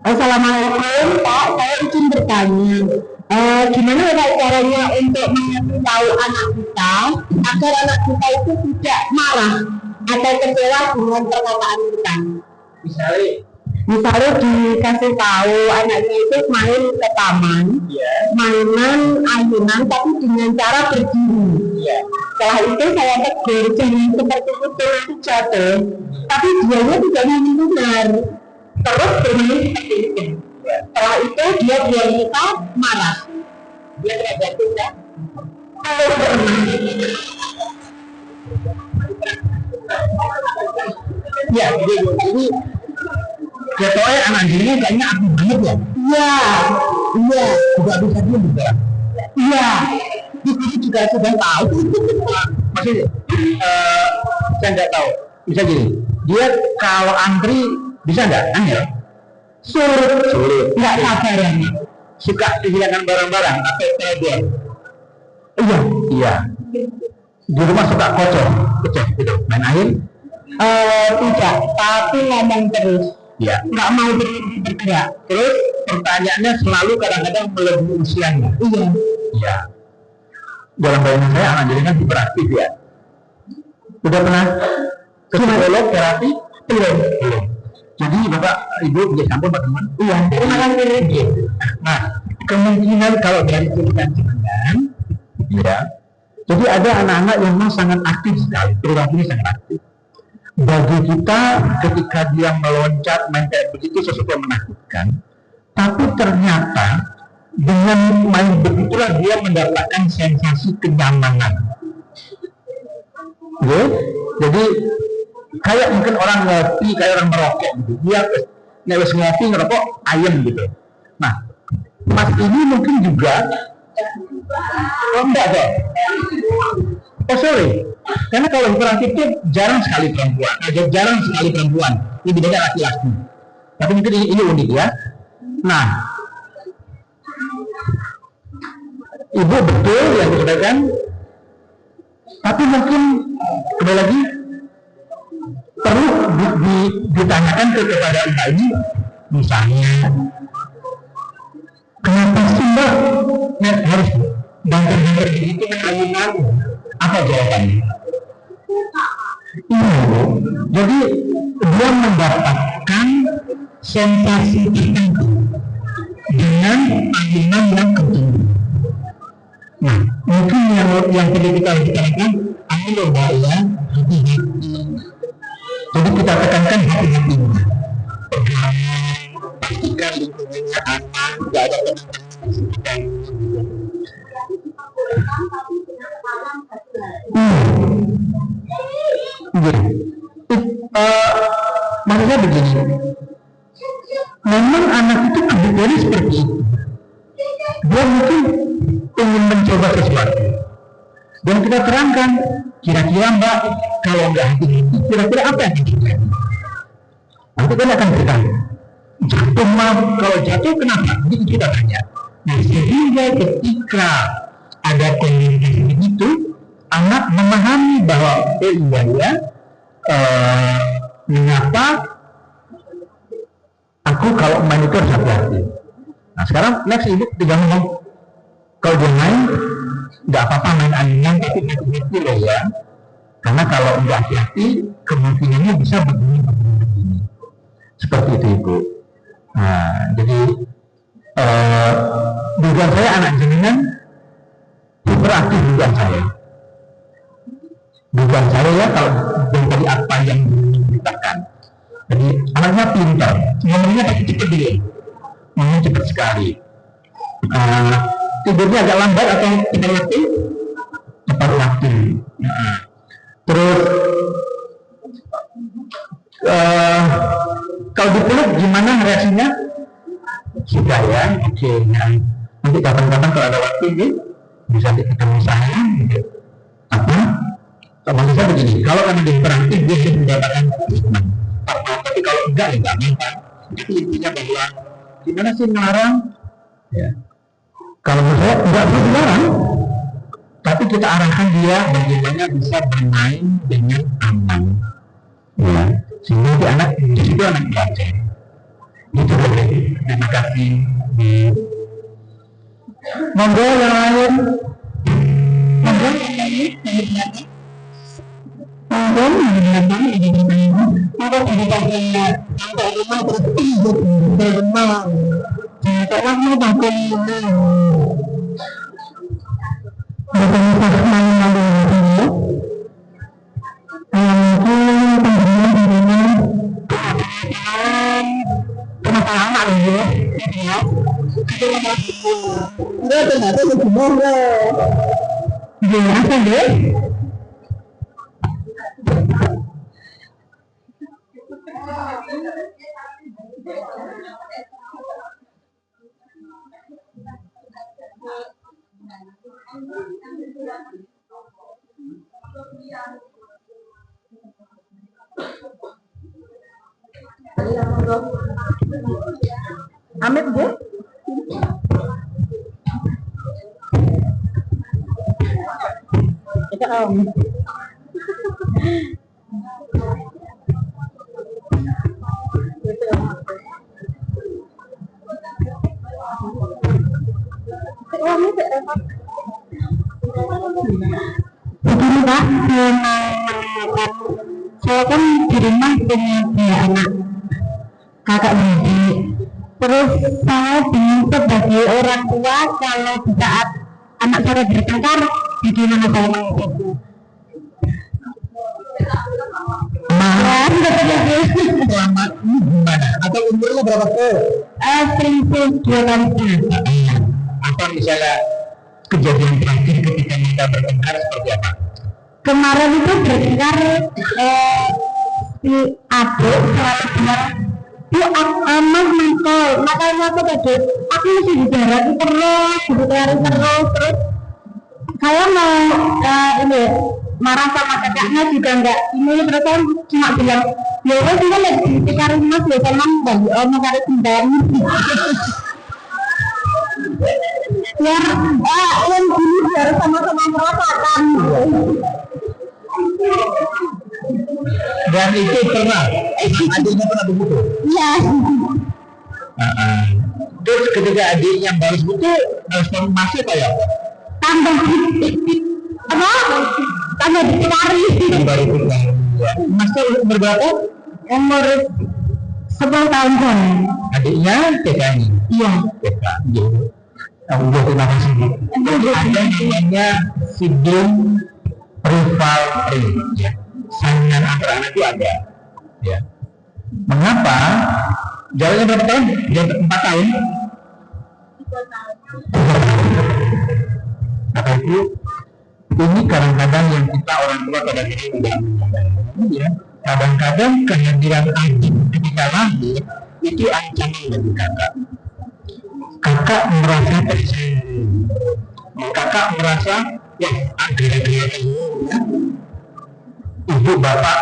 masih Assalamualaikum Pak, saya izin bertanya, gimana Pak caranya untuk mengasih tahu anak kita agar anak kita itu tidak marah atau kecewa dengan perkataan kita? Misalnya dikasih tahu anaknya itu main ke taman, mainan ayunan tapi dengan cara berdiri. Setelah itu saya tegur jangan seperti itu nanti jatuh, tapi dianya tidak mau mendengar, terus bermain seperti itu. Setelah itu dia biar kita marah, dia tidak jatuh ya. Ya, jadi jatuhnya anak ini kayaknya aktif banget ya. Iya, Tidak bisa diam juga. iya. Di sini juga sudah tahu. Maksudnya, saya nggak tahu. Bisa gini, dia kalau antri bisa nggak? Angel? Sulit, nggak sabaran. Suka kehilangan barang-barang, apa dia? Iya. Di rumah suka kocok gitu. Main air? Tidak, tapi ngomong terus. Iya. Nggak mau bergerak. Terus pertanyaannya selalu kadang-kadang melebihi usianya. Iya. Dalam bayangan saya anak jadi kan hiperaktif ya. Sudah pernah ke psikolog terapi? Belum. Jadi bapak ibu bisa campur pak teman? Iya, terima kasih. Nah, kemungkinan kalau dari cerita jenengan, ya. Jadi ada anak-anak yang memang sangat aktif sekali, perilakunya sangat aktif. Bagi kita ketika dia meloncat main kayak begitu sesuatu yang menakutkan, tapi ternyata dengan main begitulah dia mendapatkan sensasi kenyamanan. Ya? Jadi kayak mungkin orang ngopi, kayak orang merokok gitu. Dia ngeles ngopi, ngerokok, ayam gitu. Nah, Mas ini mungkin juga enggak dong. Sorry. Karena kalau hiperaktif itu jarang sekali perempuan. Ini bedanya laki-laki. Tapi mungkin ini unik ya. Nah, ibu betul yang disampaikan. Tapi mungkin kembali lagi perlu ditanyakan kepada mbak ini, misalnya, kenapa sih mbak harus banter-banter begitu ayunan? Apa jawabannya? Iya, jadi dia mendapatkan sensasi tertentu dengan ayunan yang tertentu. Nah, mungkin yang perlu kita lakukan, ayo mbak ya, hati-hati. Jadi kita tekankan hati-hati. Pastikan lingkungannya aman, tidak ada penanganan. Maksudnya begini, memang anak itu kebutuhannya seperti itu. Dia mungkin ingin mencoba sesuatu, dan kita terangkan, kira-kira mbak, kalau nggak hati-hati, kira-kira apa yang terjadi? Nanti kan akan bertanya, jatuh mbak, kalau jatuh kenapa? Jadi kita tanya. Nah, sehingga ketika ada komunikasi begitu, anak memahami bahwa mengapa aku kalau main itu harus hati-hati. Nah sekarang next ibu tinggal ngomong, kalau dia main nggak apa-apa main ayunan tapi hati-hati loh ya, karena kalau nggak hati-hati kemungkinannya bisa begini. Seperti itu ibu. Nah jadi dugaan saya anak jenengan hiperaktif dugaan saya ya, kalau dari apa yang diberitakan. Jadi anaknya pintar, ngomongnya pasti cepat dia, ngomong cepat sekali. Tidurnya agak lambat atau tepat waktu. Terus kalau dipeluk gimana reaksinya? Sudah ya, oke. Nanti kapan-kapan kalau ada waktu ini bisa ketemu saya. Apa? Maksud saya begini, kalau kami diperantik dia bisa mendapatkan treatment. Tapi kalau enggak ya enggak minta. Itu intinya bahwa gimana sih melarang? Ya. Kalau menurut saya enggak perlu dilarang, tapi kita arahkan dia bagaimana bisa bermain dengan aman. Ya, sehingga anak itu anak belajar. Itu boleh. Terima kasih. Monggo yang lain. Monggo yang lain. Monggo sampai rumah terus berenang. Sekarang mau pakai Amit Bu. Kita begini Pak, saya kan di rumah punya 2 anak kakak beradik. Terus saya bingung sebagai orang tua kalau di saat anak saya bertengkar, bagaimana saya menghadapi? Selamat gimana? Atau umurnya berapa tuh? Prinsip 2 kali. Atau misalnya kejadian terakhir ketika kita bertengkar seperti apa? Kemarin itu bertengkar si adik selalu bilang, Bu, Mas makanya aku tadi aku mesti dijarahi terus, terus saya mau ini marah sama kakaknya juga enggak ini, terus saya cuma bilang ya wes kita lagi dicari Mas ya teman bagi om cari sendiri biar yang ini biar sama-sama merasakan. Dan itu pernah adiknya pernah begitu? Iya. Terus ketika adiknya balas begitu masih apa ya? Tambah apa? Tambah dicari. Masih umur berapa? Umur 10 tahun kan. Adiknya TK ini? Iya. TK. Allah terima kasih. Ada namanya sibling rivalry, ya. Saingan antara anak itu ada, ya. Mengapa? Jaraknya berapa tahun? 4 tahun. Apa itu? Ini kadang-kadang yang kita orang tua kadang-kadang tidak menyadari, ya. Kadang-kadang kehadiran adik ketika lahir itu ancaman bagi kakak. Kakak merasa tersinggung. Kakak merasa ya agak-agak ibu bapak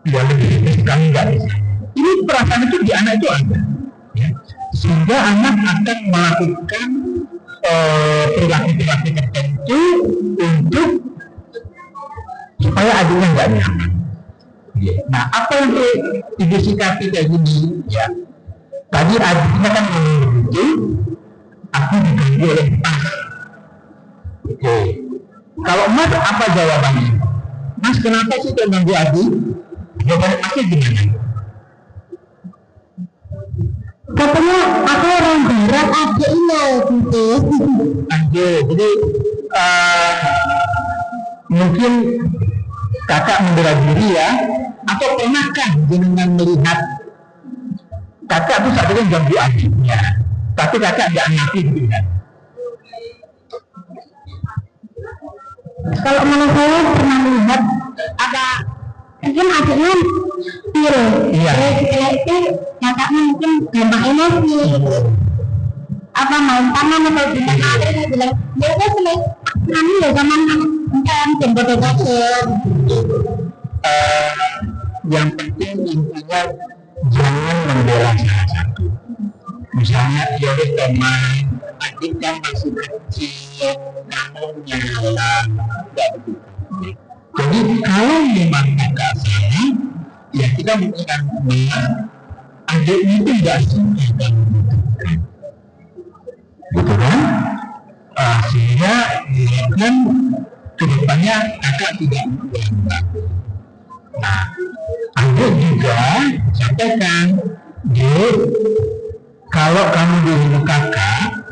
tidak lebih sekali nggak bisa. Ini perasaan itu di anak itu ada, ya. Sehingga anak akan melakukan perilaku-perilaku tertentu untuk supaya adiknya nggak nyaman. Ya. Nah, apa yang ibu sikapi kayak gini, ya? Tadi adiknya kan begitu, aku diganggu oleh Mas. Oke. Kalau Mas apa jawabannya? Mas kenapa sih kau ganggu adik? Jawabannya Masnya gimana? Katanya aku orang berat adiknya gitu. Anjir, jadi mungkin kakak membela diri ya, atau pernahkah jenengan melihat kakak tuh saat itu ganggu adiknya, tapi kakak nggak ngerti gitu kan? Kalau menurut saya pernah melihat ada mungkin adiknya pil, iya. Itu kakaknya mungkin gampang emosi, apa main tangan atau gimana, saya bilang ya udah selesai, kami ya zaman kan jemput yang penting intinya jangan membela salah satu. Misalnya ya teman adik kan masih kecil, kamu nyala, nggak begitu. Jadi kalau memang agak salah, ya kita mungkin adiknya itu nggak suka kamu hidupkan, gitu kan? Sehingga menyebabkan kedepannya kakak tidak berkembang. Nah, adik juga sampaikan, Dek, kalau kamu dihina kakak,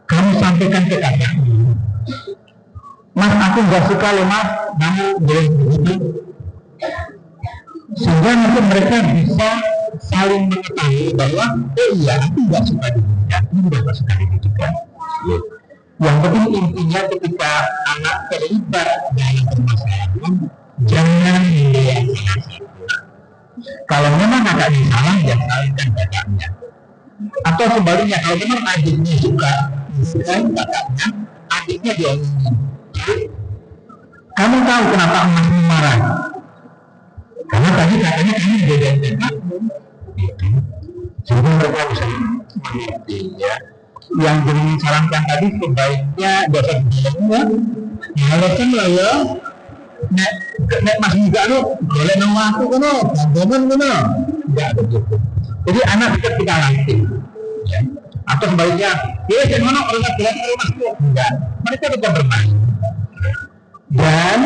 kamu sampaikan ke kakakmu, Mas, aku nggak suka loh Mas, kamu boleh begitu. Sehingga nanti mereka bisa saling mengetahui bahwa, iya, aku nggak suka dihina, aku nggak suka dihina. Yang penting intinya ketika anak terlibat dalam permasalahan, jangan dia salah satu. Kalau memang kakaknya salah, ya salahkan kakaknya. Atau sebaliknya, kalau memang adiknya suka kakaknya, adiknya diomongin. Kamu tahu kenapa emas marah? Karena tadi katanya kamu bedain kakakmu. Jadi mereka bisa mengerti ya. Yang dengan sarankan tadi sebaiknya dosa bilangnya alasan lah ya. Nek mas juga lu boleh nama aku kono, bantuan kono. Enggak begitu. Jadi anak tetap kita latih. Ya. Atau sebaliknya, ya jangan mana orang bilang ke rumahku. Enggak. Mereka tetap bermain. Dan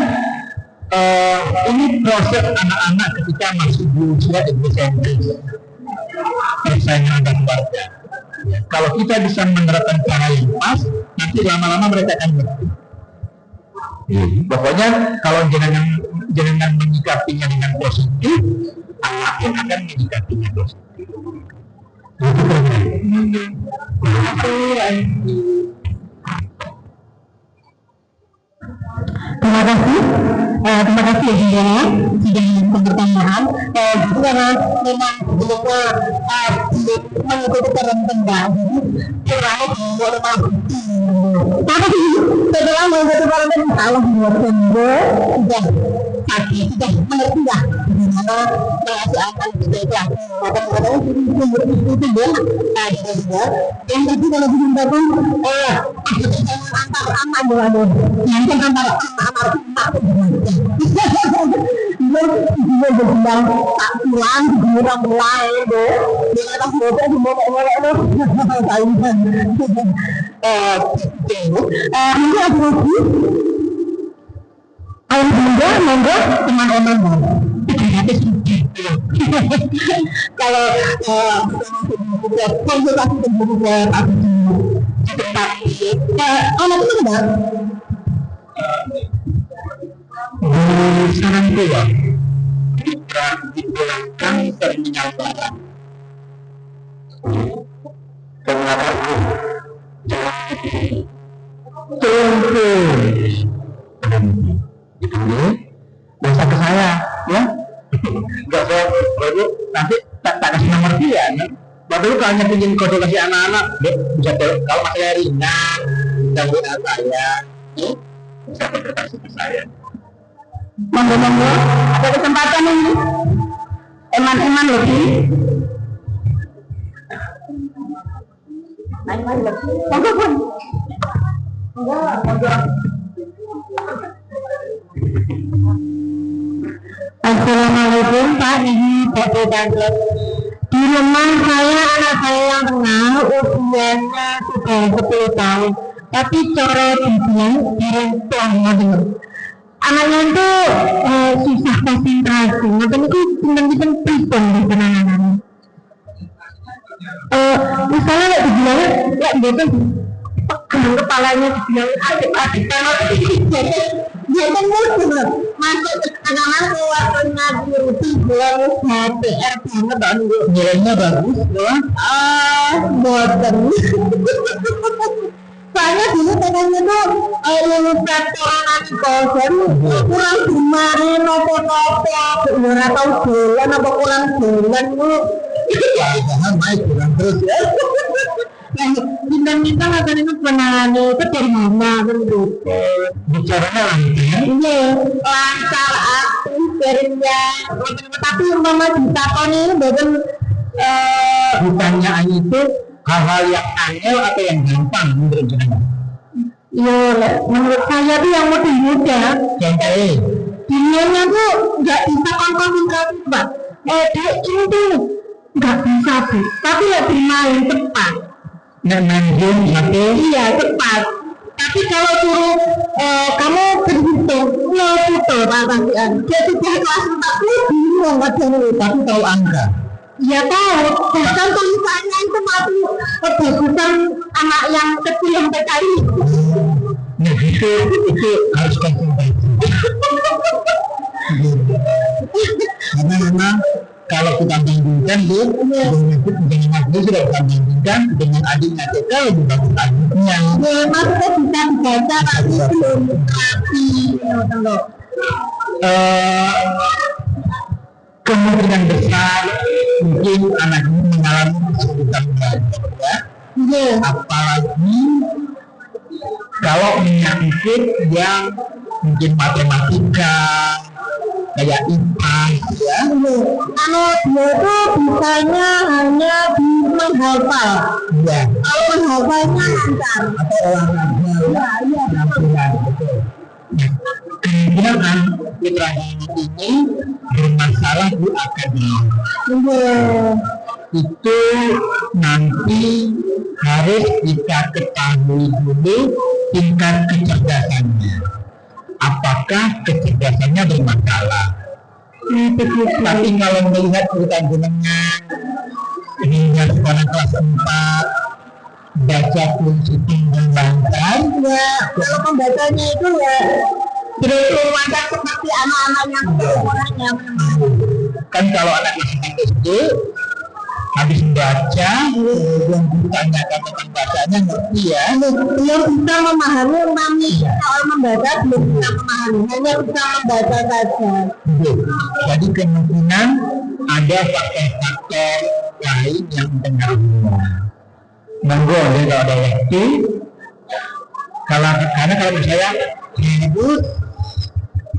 ini proses anak-anak ketika masih di usia adolescent, persaingan antar keluarga. Ya, kalau kita bisa menerapkan cara yang pas, nanti lama-lama mereka akan ngerti. Pokoknya kalau jangan menyikapinya dengan positif, anak pun akan menyikapinya positif. Terima kasih ya Bunda sudah pertanyaan. Jadi karena memang belumnya mengikuti peran tengah, jadi boleh masuk. Tapi setelah mengikuti peran tengah, kalau buat tengah sudah sakit, sudah mengerti lah bagaimana mengasih akan itu kadang-kadang itu dia yang tadi kalau dimintakan antar anak doang nanti antara anak dia berkembang tak pulang kurang mulai deh dia atas motor semua itu ini apa lagi air bunda monggo teman-teman kalau konsultasi kebutuhan anak itu enggak Saran tua jika dipulangkan terminal barang kenapa tunggu bisa ke saya ya enggak saya baru nanti tak kasih nomor dia ya. Baru kalau ingin konsultasi anak-anak bisa kalau masalah ringan bisa WA saya bisa konsultasi ke saya. Monggo ada kesempatan ini eman-eman lebih monggo pun monggo Assalamualaikum Pak, ini Pak Tante. Di rumah saya anak saya yang tengah usianya sudah 10 tahun tapi coret dibilang direntong anaknya itu susah konsentrasi makanya itu pindah-pindah pribon di penanganan misalnya nggak dibilang nggak gitu pegang kepalanya dibilang adik-adik kalau dia kan mudah masuk ke anak-anak waktunya diurusi bilang PR banget dan nilainya bagus doang boten soalnya dulu katanya tuh lulusan nanti kosen kurang kemarin nopo-nopo kurang atau bulan apa kurang bulan bu jangan baik kurang terus ya bintang-bintang katanya itu penangannya itu dari mana kan bu bicaranya lancar iya lancar aktif jarinya tapi mama ditakoni ini bagian pertanyaan itu hal-hal yang angel atau yang gampang menurut jenengan? Iya, menurut saya tuh yang mudah-mudah. Contohnya? Dunianya tuh nggak bisa konsentrasi, Pak. Dia ini tuh nggak bisa Bu, tapi lebih main cepat. Nek main game HP. Iya cepat. Tapi kalau suruh kamu berhitung, ya betul perhatian. Dia sudah kelas 40 bingung kadang. Tapi tahu angka. Ya tahu, bahkan tulisannya itu masih bagusan anak yang kecil yang PKI. Nah itu harus konsultasi. Karena memang kalau kita bandingkan Bu, dengan Mas Bu sudah kita bandingkan dengan adiknya TK lebih bagus adiknya. Ya maksudnya bisa dibaca tapi belum rapi. Kemungkinan besar mungkin anak ini mengalami kesulitan belajar ya. Iya. Apalagi kalau menyangkut yang mungkin matematika kayak IPA ya. Kalau dia tuh bisanya hanya di menghafal. Ya. Kalau menghafalnya lancar. Atau olahraga ya. Iya. Penampilan betul. Nah, kemungkinan putra ini bermasalah di akademik. Iya. Itu nanti harus kita ketahui dulu tingkat kecerdasannya. Apakah kecerdasannya bermasalah? Tapi kalau melihat cerita jenengan hingga sekarang kelas 4 baca puisi tinggi lancar, Ya, kalau pembacanya itu ya betul lancar seperti anak-anak yang seumurannya memang. kan kalau anak SD habis baca kemudian ditanyakan tentang bacanya ngerti ya, Belum bisa memahami umami soal membaca, belum bisa memahami, hanya bisa membaca saja. jadi kemungkinan ada faktor-faktor lain yang mempengaruhi. Monggo jadi kalau ada waktu, karena kalau saya harus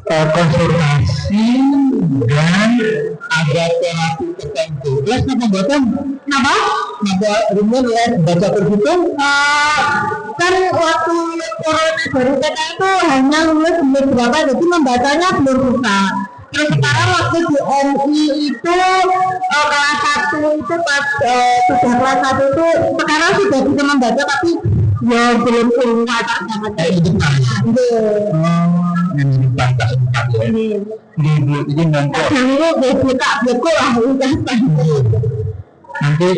konsultasi dan ada terapi tertentu. Les apa buatan? Kenapa? Ada rumus les baca berhitung? Kan waktu corona baru kita itu hanya lulus belum berapa, jadi membacanya belum bisa. Terus sekarang waktu di MI itu kelas 1 itu pas sudah kelas 1 itu sekarang sudah bisa membaca tapi ya belum kuat banget. Di depan. Ini batas 4 ya. Jadi nanti Ini buka buku lah udah. nanti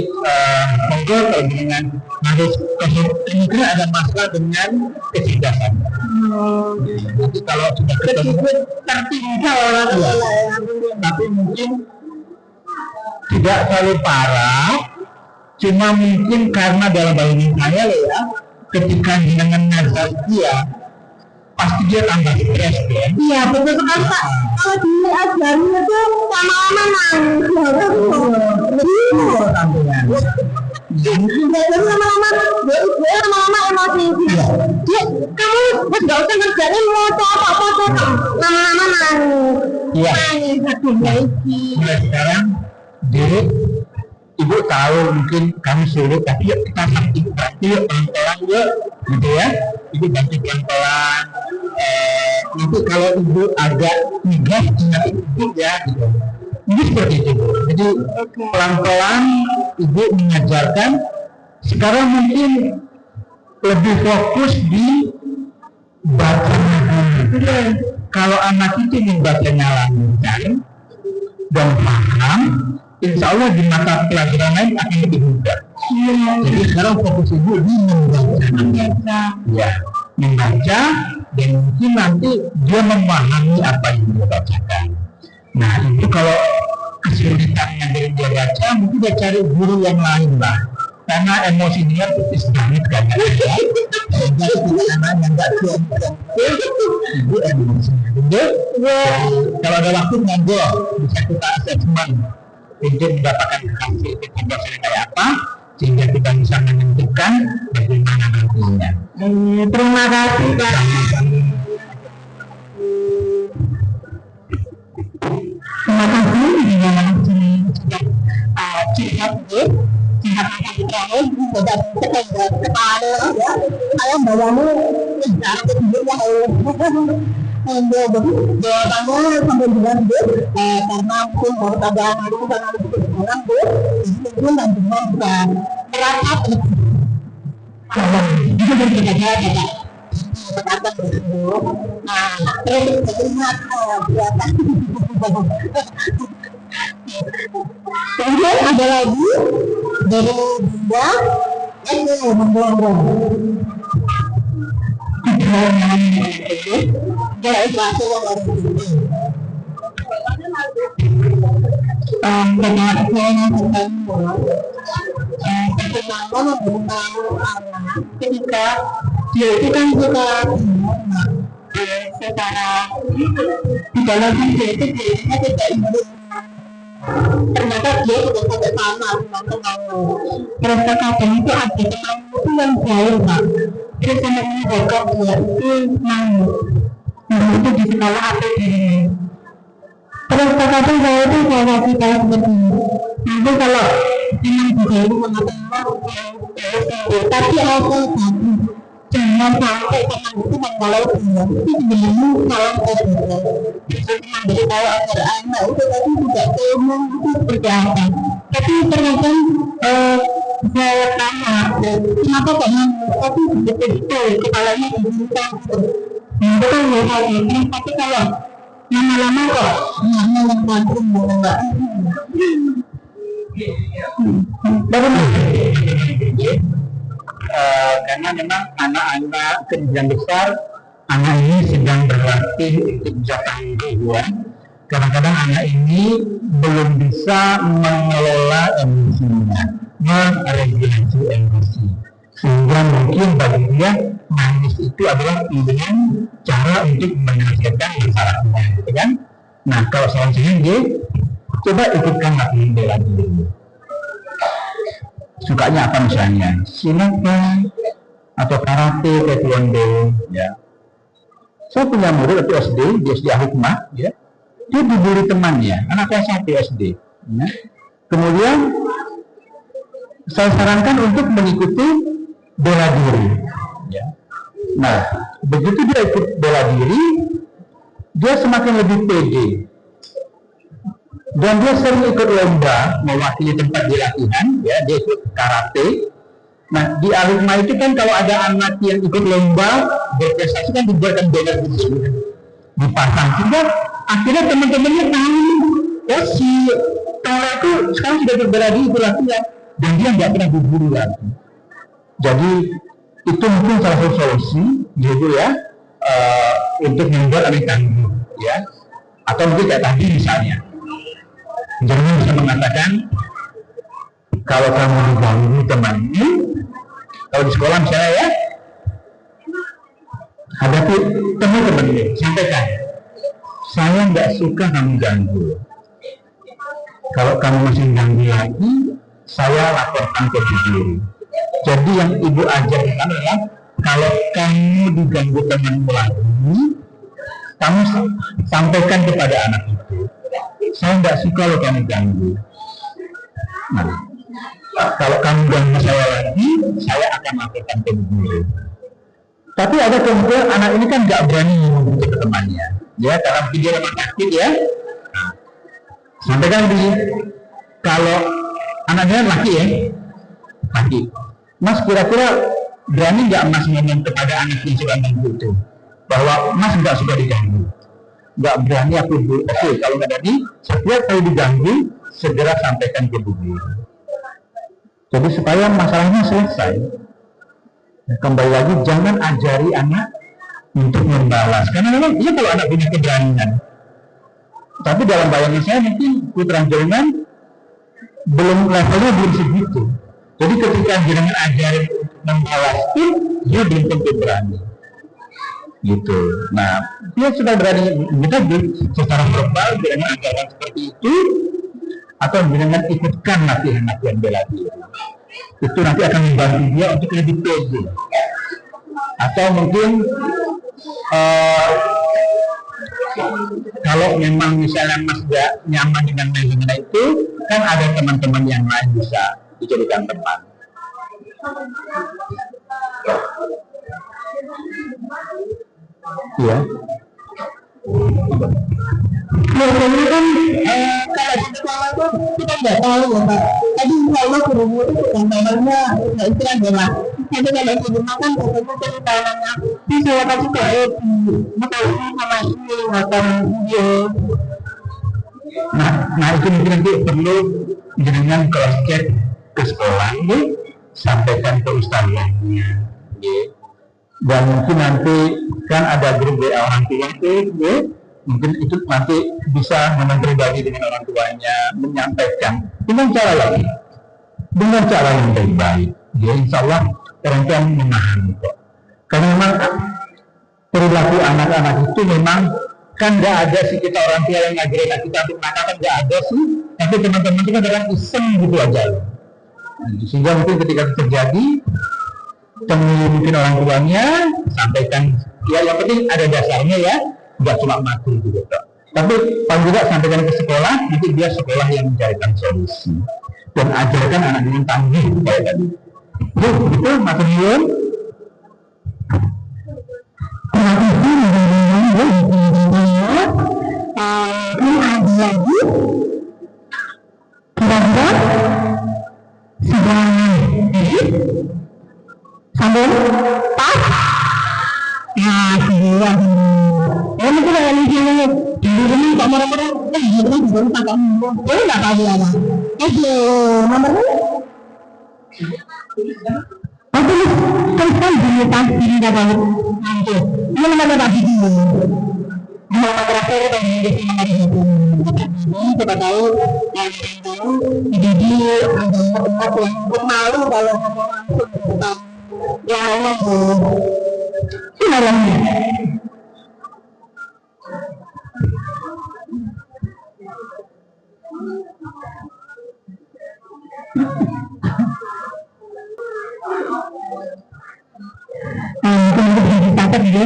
monggo kalau dengan harus mungkin ada masalah dengan kecerdasan. Nanti kalau sudah ketemu Tertinggal ya, tapi mungkin tidak terlalu parah, cuma mungkin karena dalam bayangan saya ya, ketika dengan nazar dia pasti dia tambah stres ya. Iya betul sekali Pak. Kalau di ajaran itu lama-lama nangis. Tampilan. Jadi lama-lama emosi. Dia kamu nggak usah ngerjain mau apa lama-lama nangis. Iya. Nangis aduh lagi. Mulai sekarang dulu ibu tahu mungkin kami sulit, tapi yuk kita bantu pelan-pelan yuk, gitu ya. Ibu bantu pelan-pelan. Nanti kalau ibu agak ngegas ingat ibu ya, gitu. Ini seperti itu Bu. Jadi pelan-pelan ibu mengajarkan. Sekarang mungkin lebih fokus di bacanya dulu. Kalau anak itu membacanya lancar dan paham, insya Allah di mata pelajaran lain akan lebih mudah. Jadi sekarang fokus ibu di membaca, ya, membaca dan mungkin nanti dia memahami apa yang dia bacakan. Nah itu kalau kesulitannya dari dia baca, mungkin dia cari guru yang lain lah. Karena emosi dia tipis banget kan ya. Sehingga ketika anaknya nggak siap ibu emosi. Jadi kalau ada waktu monggo bisa kita assessment untuk mendapatkan hasil kecerdasan kayak apa, sehingga kita bisa menentukan bagaimana nantinya. Terima kasih Pak. Terima kasih dengan sudah curhat Bu. Curhat terakhir sudah kepala ya. Saya bawamu sekarang itu ya. jawabannya sampai dengan Bu, karena mungkin harus ada analisis dengan Bu, mungkin nantinya bisa merangkap juga dari kita Bapak Bu. Nah, terus ingat berapa? Kemudian ada lagi dari Bunda, ketika dia itu kan suka secara di dalam dia itu dirinya tidak ingin, ternyata dia sudah sampai sama dengan temannya. Terus terkadang itu ada temannya itu yang jauh Pak, terus sama menjaga dia itu mau itu di sekolah atau di terus terkadang saya itu saya kasih tahu seperti ini. Nanti kalau memang juga itu mengatakan tapi aku jangan sampai teman itu memulai dia itu sebenarnya salah satunya. Jadi tahu agar anak itu tadi tidak tahu itu seperti apa. Tapi terkadang saya tanya kenapa kok tapi betul-betul kepalanya dibuka gitu. Itu kan hal-hal tapi kalau lama-lama kok anaknya yang kandung enggak. Karena memang anak-anak kejadian besar, anak ini sedang berlatih untuk bisa tangguh. Kadang-kadang anak ini belum bisa mengelola emosinya, meregulasi emosi, sehingga mungkin bagi dia nangis itu adalah pilihan cara untuk menyelesaikan masalahnya, gitu kan? Nah, kalau selanjutnya dia coba ikutkan latihan bela diri. Sukanya apa misalnya? Silat atau karate, taekwondo, ya. Saya punya murid waktu SD, di SD Al-Hikmah, ya. Dia dibully temannya, anak kelas 1 SD. Ya. Kemudian saya sarankan untuk mengikuti bela diri. Ya. Nah, begitu dia ikut bela diri, dia semakin lebih pede. Dan dia sering ikut lomba, mewakili tempat di latihan, ya, dia ikut karate. Nah, di Al-Hikmah itu kan kalau ada anak yang ikut lomba, berprestasi kan dibuatkan banner di sini, dipasang. Sehingga akhirnya teman-temannya tahu, oh si Tara itu sekarang sudah berbela diri ikut latihan, dan dia nggak pernah diburu lagi. Jadi itu mungkin salah satu solusi, gitu ya, untuk membuat anak tangguh, ya. Atau mungkin kayak tadi misalnya. Jangan bisa mengatakan kalau kamu diganggu temanmu, kalau di sekolah misalnya ya, hadapi teman-temannya, sampaikan, saya nggak suka kamu ganggu. Kalau kamu masih ganggu lagi, saya laporkan ke guru. Jadi yang ibu ajarkan adalah kalau kamu diganggu temanmu lagi, kamu sampaikan kepada anak itu. Saya nggak suka lo kamu ganggu. Nah, kalau kamu ganggu saya lagi, saya akan laporkan ke guru. Tapi ada kemungkinan anak ini kan nggak berani ngomong ke temannya, ya, karena dia memang sakit ya. Nah, sampaikan di kalau anaknya laki ya, laki. Mas kira-kira berani nggak Mas ngomong kepada anak yang suka ganggu itu bahwa Mas nggak suka diganggu? Nggak berani aku bu. Oke, kalau nggak berani, setiap kali diganggu segera sampaikan ke guru. Jadi supaya masalahnya selesai. Kembali lagi jangan ajari anak untuk membalas, karena memang iya kalau anak punya keberanian. Tapi dalam bayangan saya mungkin putra jenengan levelnya belum segitu. Jadi ketika jenengan ajarin membalas itu dia belum tentu berani. Gitu. Nah, dia sudah berani kita secara verbal dengan ajaran seperti itu, atau dengan ikutkan latihan-latihan bela diri. Itu nanti akan membantu dia untuk lebih pede. Atau mungkin kalau memang misalnya Mas gak nyaman dengan manajemen itu, kan ada teman-teman yang lain bisa dijadikan teman. Ya. biasanya kan kalau di sekolah tuh kita nggak tahu ya Pak. Tapi insya Allah guru itu gambarannya nggak istilah lah. Tapi kalau di rumah kan biasanya ceritanya di saya kasih tahu betul sama ini atau video. Nah itu mungkin nanti perlu jenengan cross check ke sekolah, sampaikan ke ustazahnya, dan mungkin nanti kan ada grup WA orang tua mungkin itu nanti bisa memang pribadi dengan orang tuanya menyampaikan dengan cara yang baik. Ya insya Allah orang tua memahami kok. Karena memang perilaku anak-anak itu memang kan nggak ada sih kita orang tua yang ngajarin anak kita untuk nakal, kan nggak ada sih. Tapi teman-teman itu kan dengan iseng gitu aja. Sehingga mungkin ketika itu terjadi, temui mungkin orang tuanya, sampaikan ya yang penting ada dasarnya ya, nggak cuma mati gitu. Tapi paling juga sampaikan ke sekolah, nanti dia sekolah yang mencarikan solusi dan ajarkan anak dengan tangguh kayak tadi. Betul, Mas Yun. Kira-kira sudah sambil pas sudah mungkin ada di sini di sini kok marah-marah gitu kan baru pakai nggak tahu apa nomornya aku tuliskan di tas ini nggak tahu nanti ini nomornya tadi nomor terakhir dan di sini nomor itu kita tahu jadi ada umat yang malu kalau ngomong langsung tentang yang ngomong ini kemudian dicatat ya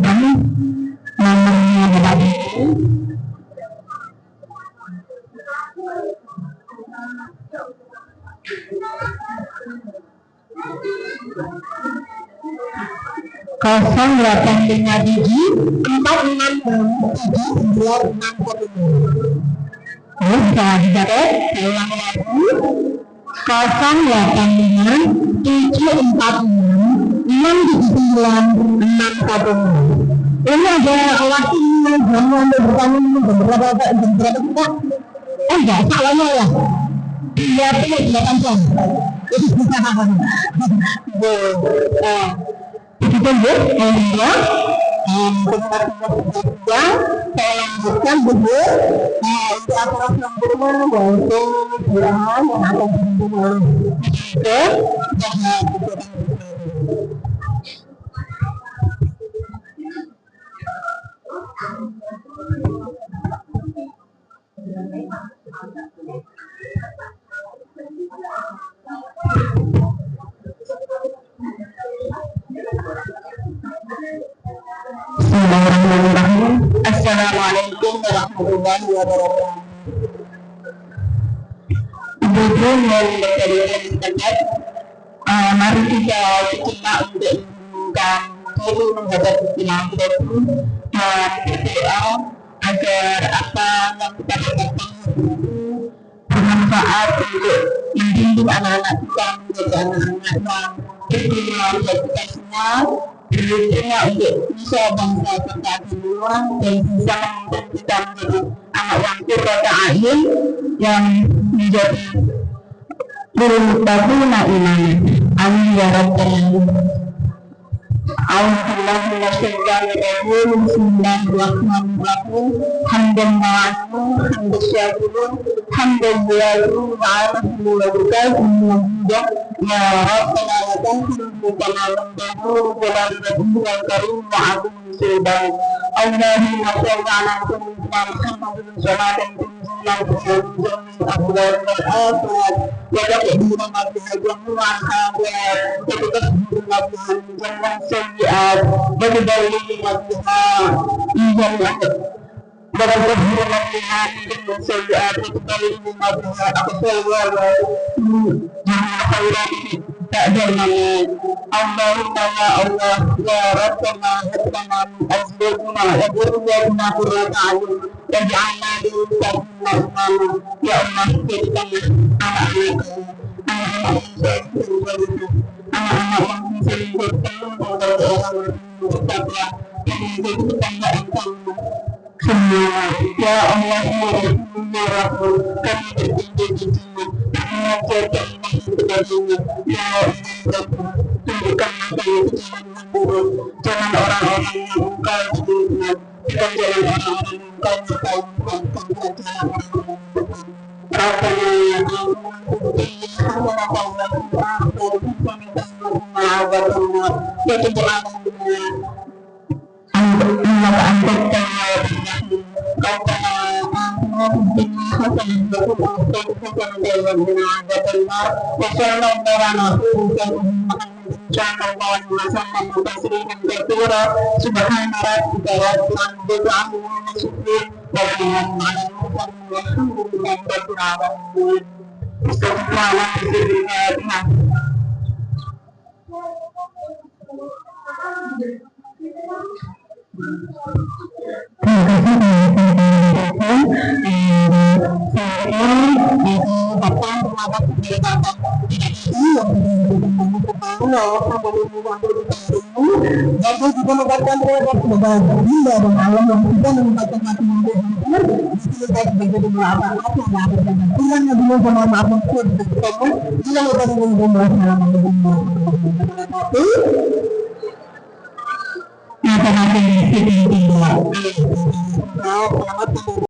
kami nomornya tadi kosong 857 466 bisa dicatat saya ulang lagi 085 746 679 ini ada waktu jam untuk bertanya beberapa kita enggak salahnya ya dia punya 8 jam begitu Bu ya saya lanjutkan Bu untuk acara sempurna yaitu berahan yang akan dimulai Bismillahirrahmanirrahim. Assalamualaikum warahmatullahi wabarakatuh. Ibu yang berkaitan dengan mari kita coba untuk mengumumkan diri menghadap Imam itu dan berdoa agar apa yang kita lakukan bermanfaat untuk mendidik anak-anak kita menjadi anak-anak yang beriman dan kita semua berdoa untuk bisa bangsa kita semua dan bisa membuat kita menjadi anak yang qurrata a'yun yang menjadi muttaqina iman. Amin ya rabbal alamin. A'udzubillahi minasyaitonir rajim. Bismillahirrahmanirrahim. Hamdan ma'akum hamdan syakirin hamdan lillahi ta'ala wa barakatuh. Ya rabbana wa tanfiruna lahu wa la karim ma'akum sulban. Allahumma shalli ala sayyidina Muhammadin salatan أبواب الآفات وتقدير بها جميع الحاجات وتكفر بها من جميع السيئات وتبين بها إيجابات وتكفر بها من جميع السيئات وتبين بها أقصى جميع خيرات تأجرنا اللهم يا الله يا ربنا هب لنا من أزواجنا وذرياتنا قرة أعين waj'alna lil-muttaqina imama. Ya Allah, jadikanlah anak-anakku anak-anak yang anak-anak yang bisa menjadi orang yang bertakwa dan menjadi kebanggaan kamu semua. Ya Allah, ya Rahman, ya Rahman, kami berjanji di sini mengajarkan iman kepadanya. Ya Allah, tunjukkanlah kami ke jalan yang buruk, jalan orang-orang yang engkau inginkan, bukan jalan orang-orang yang engkau murkai, bukan jalan orang-orang yang buruk. Rabbana ya Allah, ya Tuhan إنك أنت التواب الرحيم ربنا آتنا في الدنيا حسنة وفي الآخرة حسنة وقنا عذاب النار وصلى الله على سيدنا محمد صلى الله عليه وسلم تسليما كثيرا سبحان ربك رب العزة عما يصفون وسلام على المرسلين والحمد لله رب العالمين. استغفر الله العظيم.